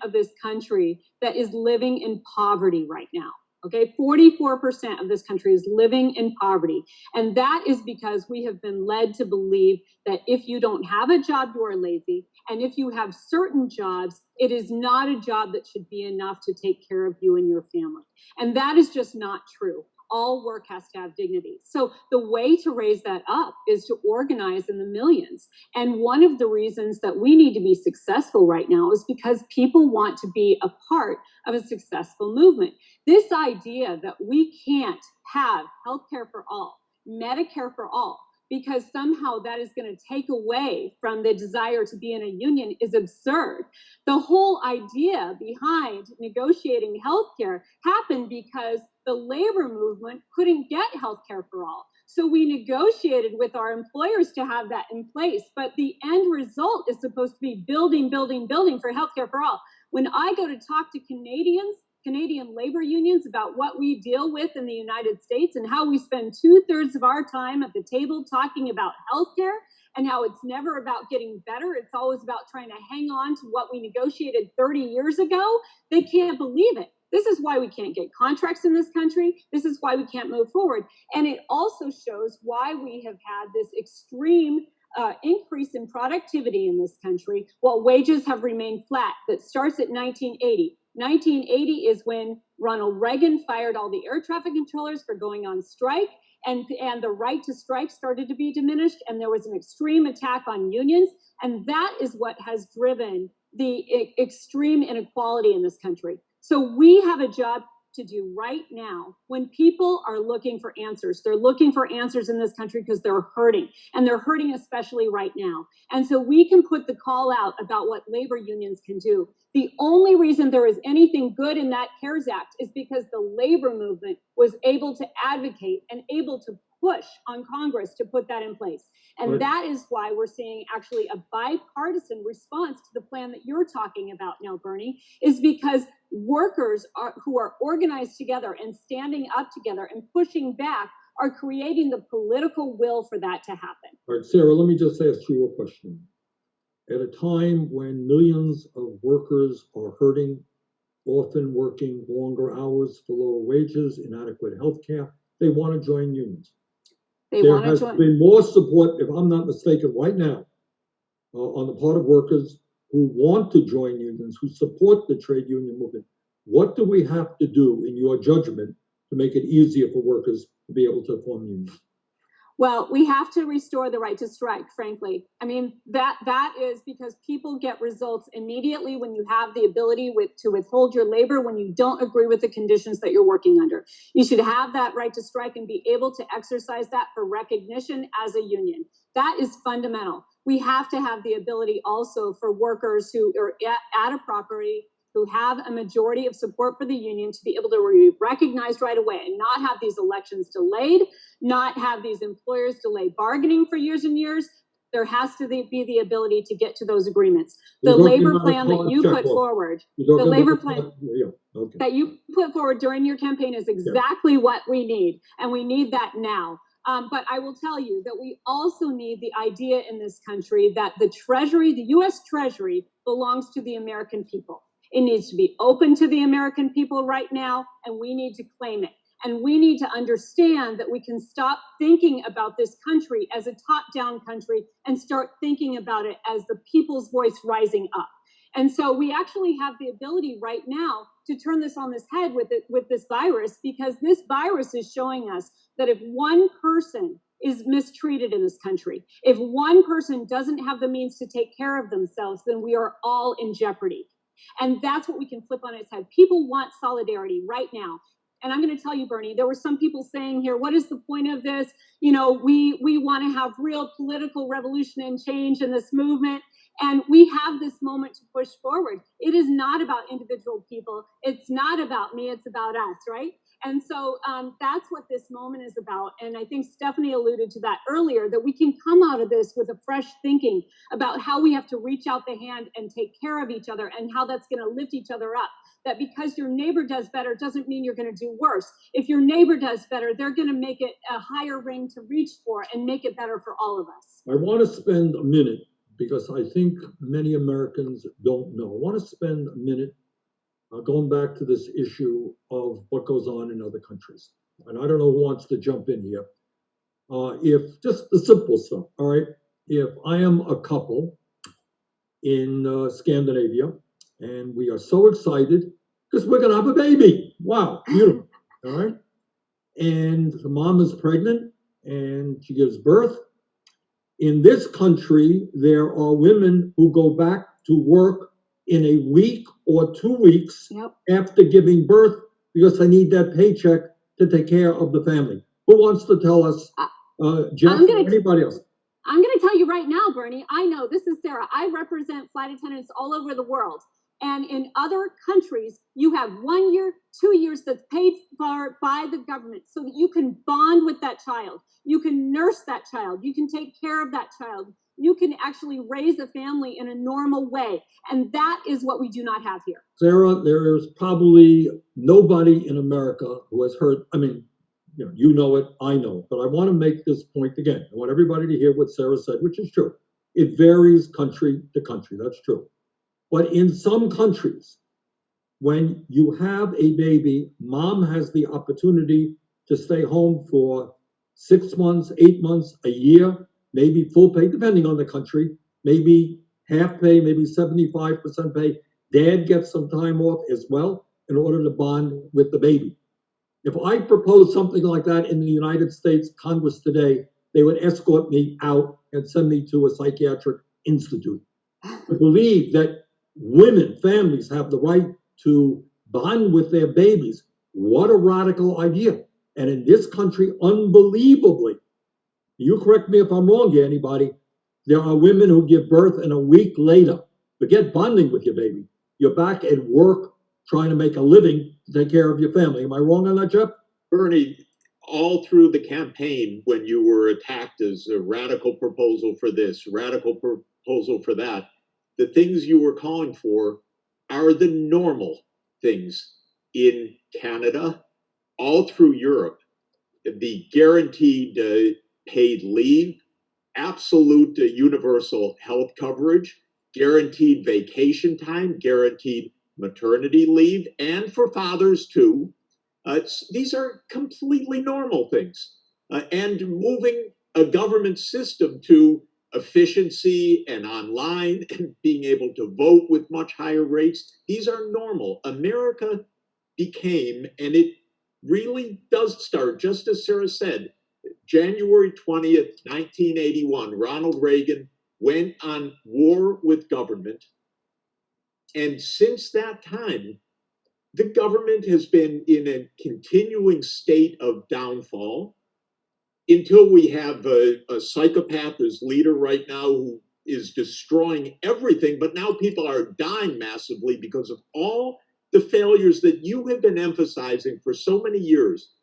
of this country that is living in poverty right now. Okay, 44% of this country is living in poverty. And that is because we have been led to believe that if you don't have a job, you are lazy. And if you have certain jobs, it is not a job that should be enough to take care of you and your family. And that is just not true. All work has to have dignity. So the way to raise that up is to organize in the millions. And one of the reasons that we need to be successful right now is because people want to be a part of a successful movement. This idea that we can't have healthcare for all, Medicare for all, because somehow that is going to take away from the desire to be in a union is absurd. The whole idea behind negotiating healthcare happened because the labor movement couldn't get healthcare for all. So we negotiated with our employers to have that in place. But the end result is supposed to be building for healthcare for all. When I go to talk to Canadians, Canadian labor unions about what we deal with in the United States and how we spend 2/3 of our time at the table talking about healthcare and how it's never about getting better. It's always about trying to hang on to what we negotiated 30 years ago. They can't believe it. This is why we can't get contracts in this country. This is why we can't move forward. And it also shows why we have had this extreme increase in productivity in this country while wages have remained flat. That starts at 1980. 1980 is when Ronald Reagan fired all the air traffic controllers for going on strike, and the right to strike started to be diminished, and there was an extreme attack on unions, and that is what has driven the extreme inequality in this country. So we have a job to do right now when people are looking for answers. They're looking for answers in this country because they're hurting, and they're hurting especially right now. And so we can put the call out about what labor unions can do. The only reason there is anything good in that CARES Act is because the labor movement was able to advocate and able to push on Congress to put that in place. And that is why we're seeing actually a bipartisan response to the plan that you're talking about now, Bernie, is because workers who are organized together and standing up together and pushing back are creating the political will for that to happen. All right, Sarah, let me just ask you a question. At a time when millions of workers are hurting, often working longer hours for lower wages, inadequate health care, they want to join unions. There has been more support, if I'm not mistaken, right now, on the part of workers who want to join unions, who support the trade union movement. What do we have to do, in your judgment, to make it easier for workers to be able to form unions? Well, we have to restore the right to strike, frankly. I mean, that is because people get results immediately when you have the ability to withhold your labor when you don't agree with the conditions that you're working under. You should have that right to strike and be able to exercise that for recognition as a union. That is fundamental. We have to have the ability also for workers who are at a property who have a majority of support for the union to be able to be recognized right away and not have these elections delayed, not have these employers delay bargaining for years and years. There has to be the ability to get to those agreements. The labor plan that you put forward, the labor plan that you put forward during your campaign is exactly what we need, and we need that now. But I will tell you that we also need the idea in this country that the Treasury, the U.S. Treasury, belongs to the American people. It needs to be open to the American people right now, and we need to claim it. And we need to understand that we can stop thinking about this country as a top-down country and start thinking about it as the people's voice rising up. And so we actually have the ability right now to turn this on its head with this virus, because this virus is showing us that if one person is mistreated in this country, if one person doesn't have the means to take care of themselves, then we are all in jeopardy. And that's what we can flip on its head. People want solidarity right now. And I'm going to tell you, Bernie, there were some people saying here, what is the point of this? You know, we want to have real political revolution and change in this movement. And we have this moment to push forward. It is not about individual people. It's not about me. It's about us, right? And so that's what this moment is about. And I think Stephanie alluded to that earlier, that we can come out of this with a fresh thinking about how we have to reach out the hand and take care of each other and how that's going to lift each other up. That because your neighbor does better doesn't mean you're going to do worse. If your neighbor does better, they're going to make it a higher ring to reach for and make it better for all of us. I want to spend a minute, because I think many Americans don't know. I want to spend a minute going back to this issue of what goes on in other countries. And I don't know who wants to jump in here. If just the simple stuff, all right? If I am a couple in Scandinavia, and we are so excited because we're going to have a baby. Wow, beautiful, all right? And the mom is pregnant and she gives birth. In this country, there are women who go back to work in a week or 2 weeks after giving birth because they need that paycheck to take care of the family. Who wants to tell us, Jeff or anybody else? I'm going to tell you right now, Bernie, I know, this is Sara. I represent flight attendants all over the world. And in other countries, you have 1 year, 2 years that's paid for by the government so that you can bond with that child. You can nurse that child. You can take care of that child. you can actually raise a family in a normal way. And that is what we do not have here. Sarah, there's probably nobody in America who has heard, I mean, you know it, I know it, but I want to make this point again. I want everybody to hear what Sara said, which is true. It varies country to country, that's true. But in some countries, when you have a baby, mom has the opportunity to stay home for 6 months, 8 months, a year, maybe full pay, depending on the country, maybe half pay, maybe 75% pay. Dad gets some time off as well in order to bond with the baby. If I propose something like that in the United States Congress today, they would escort me out and send me to a psychiatric institute. I believe that women, families have the right to bond with their babies. What a radical idea. And in this country, unbelievably, you correct me if I'm wrong here, anybody, there are women who give birth and a week later, forget bonding with your baby, you're back at work trying to make a living to take care of your family. Am I wrong on that, Jeff? Bernie, all through the campaign, when you were attacked as a radical proposal for this, radical proposal for that, the things you were calling for are the normal things in Canada, all through Europe. The guaranteed paid leave, absolute universal health coverage, guaranteed vacation time, guaranteed maternity leave, and for fathers too. These are completely normal things. And moving a government system to efficiency and online and being able to vote with much higher rates, these are normal. America became, and it really does start, just as Sara said, January 20th, 1981, Ronald Reagan went on war with government. And since that time, the government has been in a continuing state of downfall until we have a psychopath as leader right now who is destroying everything. But now people are dying massively because of all the failures that you have been emphasizing for so many years,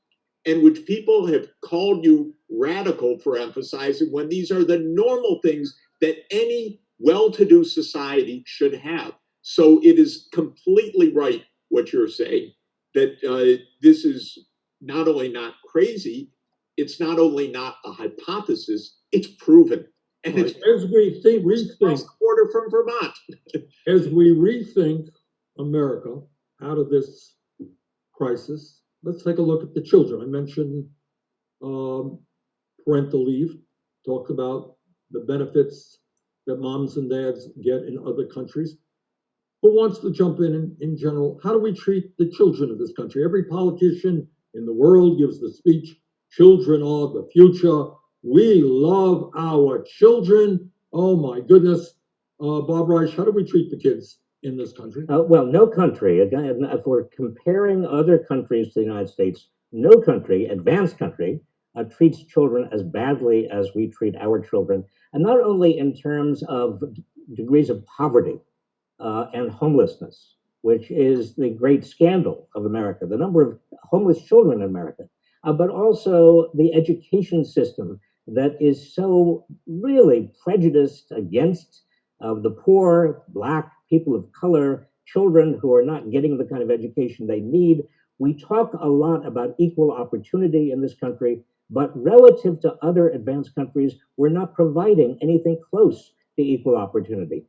and which people have called you radical for emphasizing, when these are the normal things that any well-to-do society should have. So it is completely right what you're saying, that this is not only not crazy, it's not only not a hypothesis, it's proven. And Right. it's As we rethink, across the border from Vermont. as we rethink America out of this crisis, let's take a look at the children. I mentioned parental leave, talked about the benefits that moms and dads get in other countries. Who wants to jump in general? How do we treat the children of this country? Every politician in the world gives the speech, children are the future. We love our children. Oh my goodness. Bob Reich, how do we treat the kids in this country? Well, no country, again, if we're comparing other countries to the United States, no country, advanced country, treats children as badly as we treat our children. And not only in terms of degrees of poverty and homelessness, which is the great scandal of America, the number of homeless children in America, but also the education system that is so really prejudiced against the poor, Black, people of color, children who are not getting the kind of education they need. We talk a lot about equal opportunity in this country, but relative to other advanced countries, we're not providing anything close to equal opportunity.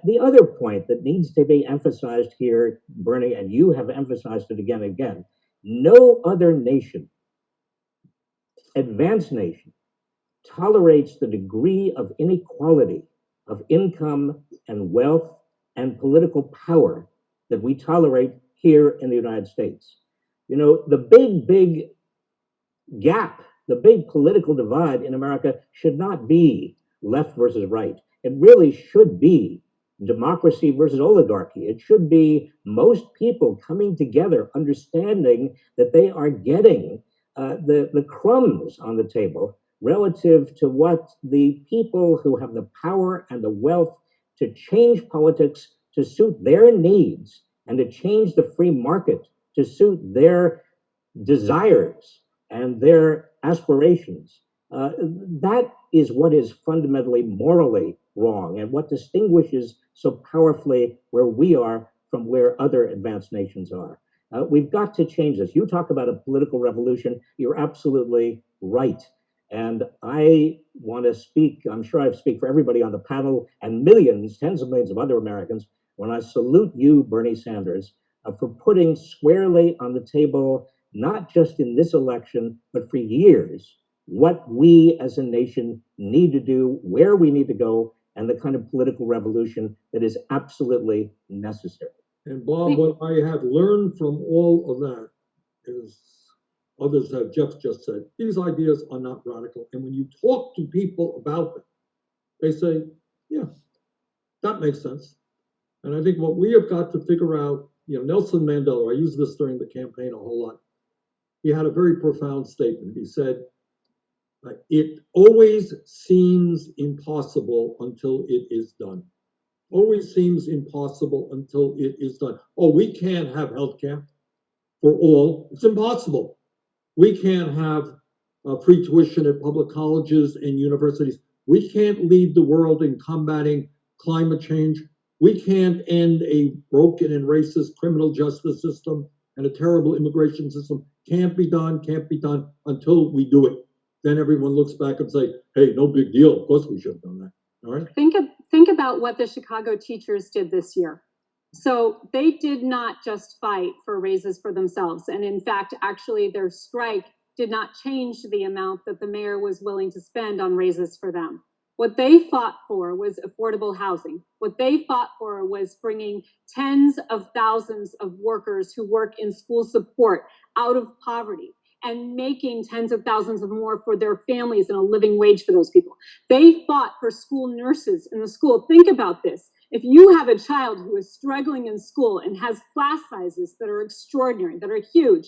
The other point that needs to be emphasized here, Bernie, and you have emphasized it again and again, no other nation, advanced nation, tolerates the degree of inequality of income and wealth and political power that we tolerate here in the United States. You know, the big gap, the big political divide in America should not be left versus right. It really should be democracy versus oligarchy. It should be most people coming together, understanding that they are getting the crumbs on the table relative to what the people who have the power and the wealth to change politics to suit their needs and to change the free market to suit their desires and their aspirations That is what is fundamentally morally wrong and what distinguishes so powerfully where we are from where other advanced nations are. We've got to change this. You talk about a political revolution. You're absolutely right. And I want to speak, I'm sure I speak for everybody on the panel and millions, tens of millions of other Americans, when I salute you, Bernie Sanders, for putting squarely on the table, not just in this election, but for years, what we as a nation need to do, where we need to go, and the kind of political revolution that is absolutely necessary. And Bob, what I have learned from all of that is, others have Jeff just said, these ideas are not radical. And when you talk to people about them, they say, yeah, that makes sense. And I think what we have got to figure out, Nelson Mandela, I used this during the campaign a whole lot. He had a very profound statement. He said, it always seems impossible until it is done. Always seems impossible until it is done. Oh, we can't have healthcare for all. It's impossible. We can't have free tuition at public colleges and universities. We can't lead the world in combating climate change. We can't end a broken and racist criminal justice system and a terrible immigration system. Can't be done until we do it. Then everyone looks back and say, hey, no big deal. Of course we should have done that. All right. Think about what the Chicago teachers did this year. So they did not just fight for raises for themselves. And in fact, actually their strike did not change the amount that the mayor was willing to spend on raises for them. What they fought for was affordable housing. What they fought for was bringing tens of thousands of workers who work in school support out of poverty and making tens of thousands of more for their families and a living wage for those people. They fought for school nurses in the school. Think about this. If you have a child who is struggling in school and has class sizes that are extraordinary, that are huge,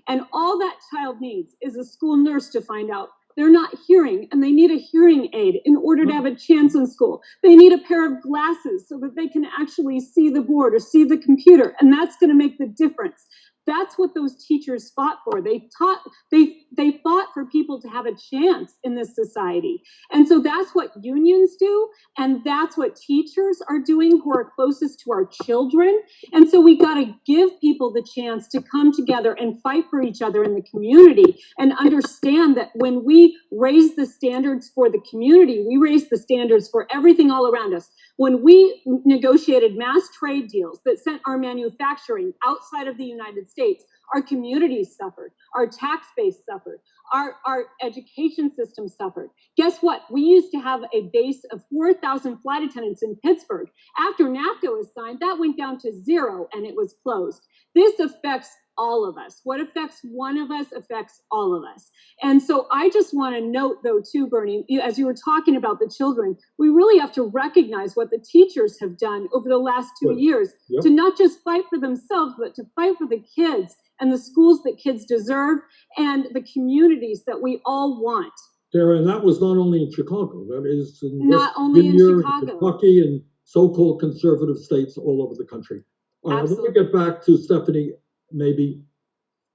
and all that child needs is a school nurse to find out they're not hearing and they need a hearing aid in order to have a chance in school. They need a pair of glasses so that they can actually see the board or see the computer, and that's going to make the difference. That's what those teachers fought for. They fought for people to have a chance in this society. And so that's what unions do. And that's what teachers are doing who are closest to our children. And so we got to give people the chance to come together and fight for each other in the community and understand that when we raise the standards for the community, we raise the standards for everything all around us. When we negotiated mass trade deals that sent our manufacturing outside of the United States, our communities suffered, our tax base suffered, our education system suffered. Guess what? We used to have a base of 4,000 flight attendants in Pittsburgh. After NAFTA was signed, that went down to 0 and it was closed. This affects all of us. What affects one of us affects all of us. And so I just want to note, though, too, Bernie, as you were talking about the children, we really have to recognize what the teachers have done over the last 2 years to not just fight for themselves, but to fight for the kids and the schools that kids deserve and the communities that we all want. Sara, and that was not only in Chicago, that is in not only in Chicago, Kentucky, and so-called conservative states all over the country. All right, I want to get back to Stephanie, maybe.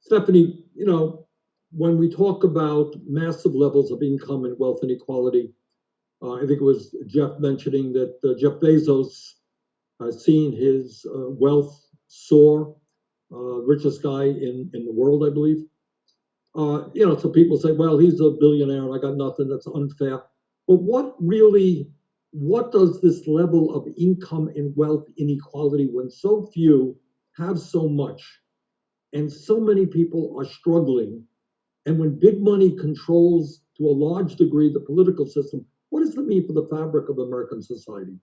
Stephanie, when we talk about massive levels of income and wealth inequality, I think it was Jeff mentioning that Jeff Bezos has seen his wealth soar, richest guy in the world, I believe. So people say, well, he's a billionaire and I got nothing, that's unfair. But what does this level of income and wealth inequality, when so few have so much and so many people are struggling, and when big money controls to a large degree the political system, what does that mean for the fabric of American society?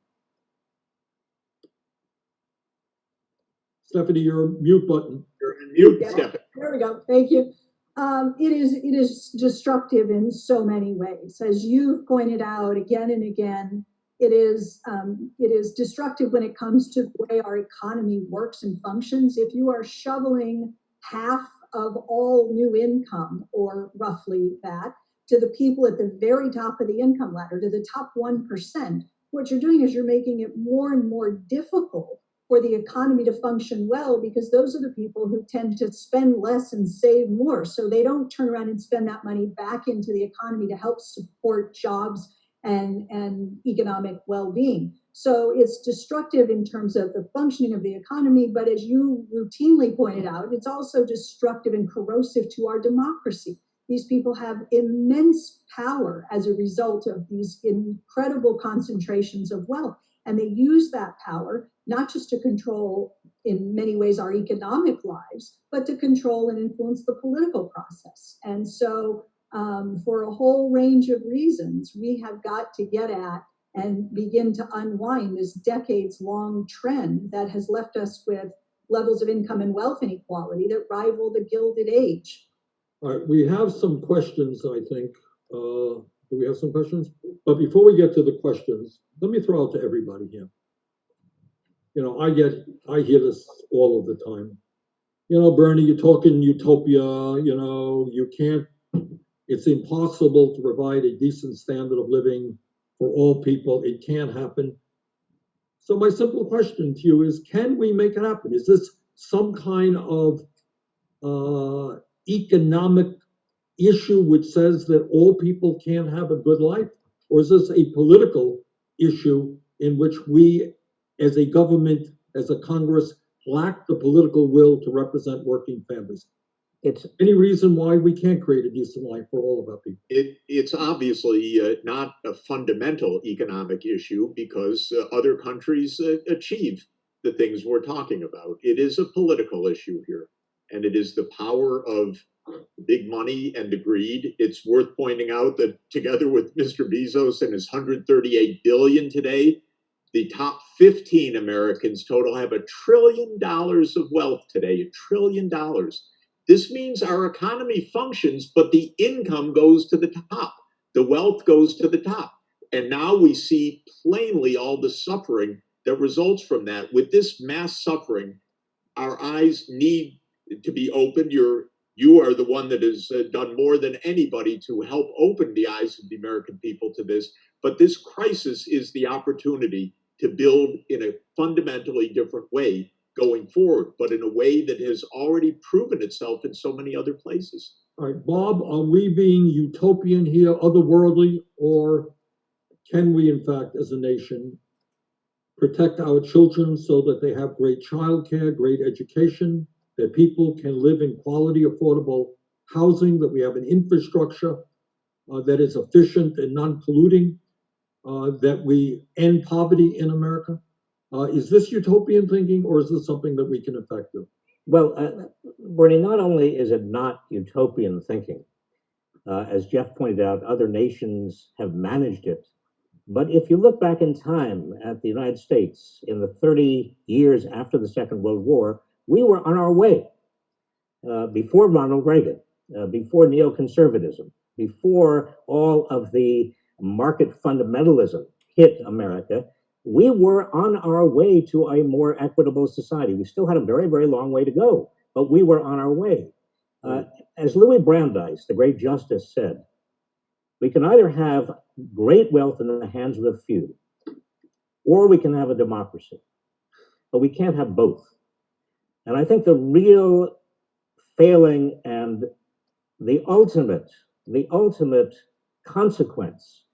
Stephanie, your mute button. You're in mute, Stephanie. There we go. Thank you. It is destructive in so many ways. As you've pointed out again and again, it is destructive when it comes to the way our economy works and functions. If you are shoveling half of all new income, or roughly that, to the people at the very top of the income ladder, to the top 1%, what you're doing is you're making it more and more difficult for the economy to function well, because those are the people who tend to spend less and save more. So they don't turn around and spend that money back into the economy to help support jobs and economic well-being. So it's destructive in terms of the functioning of the economy, but as you routinely pointed out, it's also destructive and corrosive to our democracy. These people have immense power as a result of these incredible concentrations of wealth. And they use that power not just to control, in many ways, our economic lives, but to control and influence the political process. And so for a whole range of reasons, we have got to get at and begin to unwind this decades-long trend that has left us with levels of income and wealth inequality that rival the Gilded Age. All right, we have some questions, I think. Do we have some questions? But before we get to the questions, let me throw out to everybody here. You know, I hear this all of the time. You know, Bernie, you're talking utopia, you know, it's impossible to provide a decent standard of living for all people. It can't happen. So my simple question to you is, can we make it happen? Is this some kind of economic issue which says that all people can't have a good life? Or is this a political issue in which we, as a government, as a Congress, lack the political will to represent working families? It's any reason why we can't create a decent life for all of our people? It's obviously not a fundamental economic issue because other countries achieve the things we're talking about. It is a political issue here, and it is the power of big money and the greed. It's worth pointing out that together with Mr. Bezos and his $138 billion today, the top 15 Americans total have $1 trillion of wealth today, $1 trillion. This means our economy functions, but the income goes to the top. The wealth goes to the top. And now we see plainly all the suffering that results from that. With this mass suffering, our eyes need to be opened. You are the one that has done more than anybody to help open the eyes of the American people to this. But this crisis is the opportunity to build in a fundamentally different way going forward, but in a way that has already proven itself in so many other places. All right, Bob, are we being utopian here, otherworldly, or can we, in fact, as a nation, protect our children so that they have great childcare, great education, that people can live in quality, affordable housing, that we have an infrastructure that is efficient and non-polluting, that we end poverty in America? Is this utopian thinking, or is this something that we can in fact do? Well, Bernie, not only is it not utopian thinking, as Jeff pointed out, other nations have managed it. But if you look back in time at the United States in the 30 years after the Second World War, we were on our way. Before Ronald Reagan, before neoconservatism, before all of the market fundamentalism hit America, we were on our way to a more equitable society. We still had a very, very long way to go, but we were on our way. As Louis Brandeis, the great justice, said, we can either have great wealth in the hands of a few, or we can have a democracy, but we can't have both. And I think the real failing and the ultimate consequence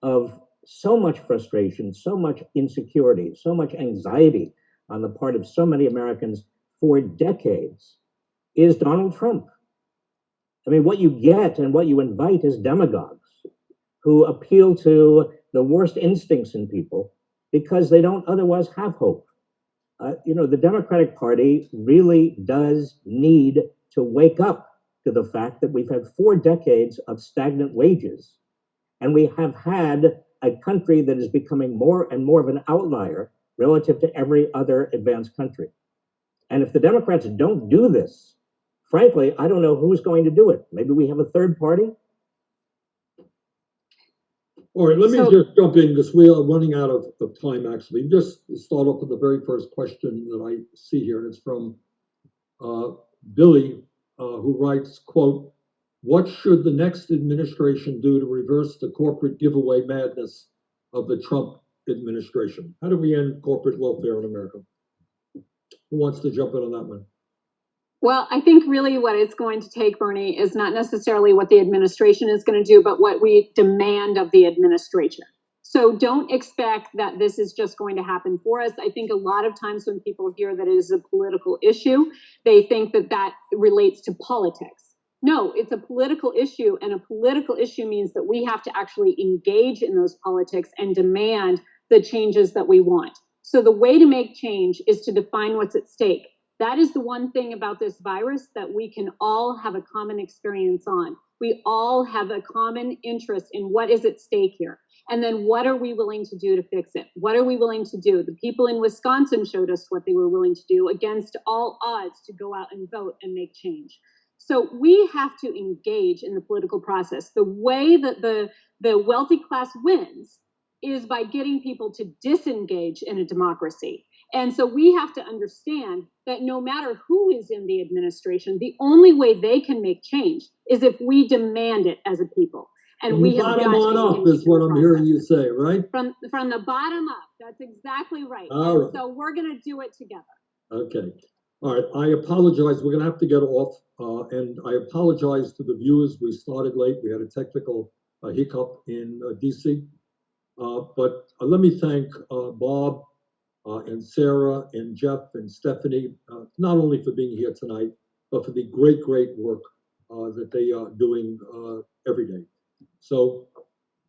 of so much frustration, so much insecurity, so much anxiety on the part of so many Americans for decades is Donald Trump. I mean, what you get and what you invite is demagogues who appeal to the worst instincts in people because they don't otherwise have hope. The Democratic Party really does need to wake up to the fact that we've had 4 decades of stagnant wages, and we have had a country that is becoming more and more of an outlier relative to every other advanced country. And if the Democrats don't do this, frankly, I don't know who's going to do it. Maybe we have a third party. All right, let me just jump in because we are running out of time, actually. Just start off with the very first question that I see here, and it's from Billy, who writes, quote, "What should the next administration do to reverse the corporate giveaway madness of the Trump administration?" How do we end corporate welfare in America? Who wants to jump in on that one? Well, I think really what it's going to take, Bernie, is not necessarily what the administration is going to do, but what we demand of the administration. So don't expect that this is just going to happen for us. I think a lot of times when people hear that it is a political issue, they think that that relates to politics. No, it's a political issue, and a political issue means that we have to actually engage in those politics and demand the changes that we want. So the way to make change is to define what's at stake. That is the one thing about this virus that we can all have a common experience on. We all have a common interest in what is at stake here. And then what are we willing to do to fix it? What are we willing to do? The people in Wisconsin showed us what they were willing to do against all odds to go out and vote and make change. So we have to engage in the political process. The way that the wealthy class wins is by getting people to disengage in a democracy. And so we have to understand that no matter who is in the administration, the only way they can make change is if we demand it as a people. And we have bottom got on to up engage is in what the I'm process. hearing you say, right? From the bottom up. That's exactly right. All right. So we're going to do it together. Okay. All right. I apologize. We're going to have to get off. And I apologize to the viewers. We started late. We had a technical hiccup in DC. But let me thank Bob and Sarah and Jeff and Stephanie, not only for being here tonight, but for the great, great work that they are doing every day. So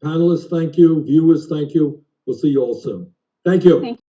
panelists, thank you. Viewers, thank you. We'll see you all soon. Thank you. Thank you.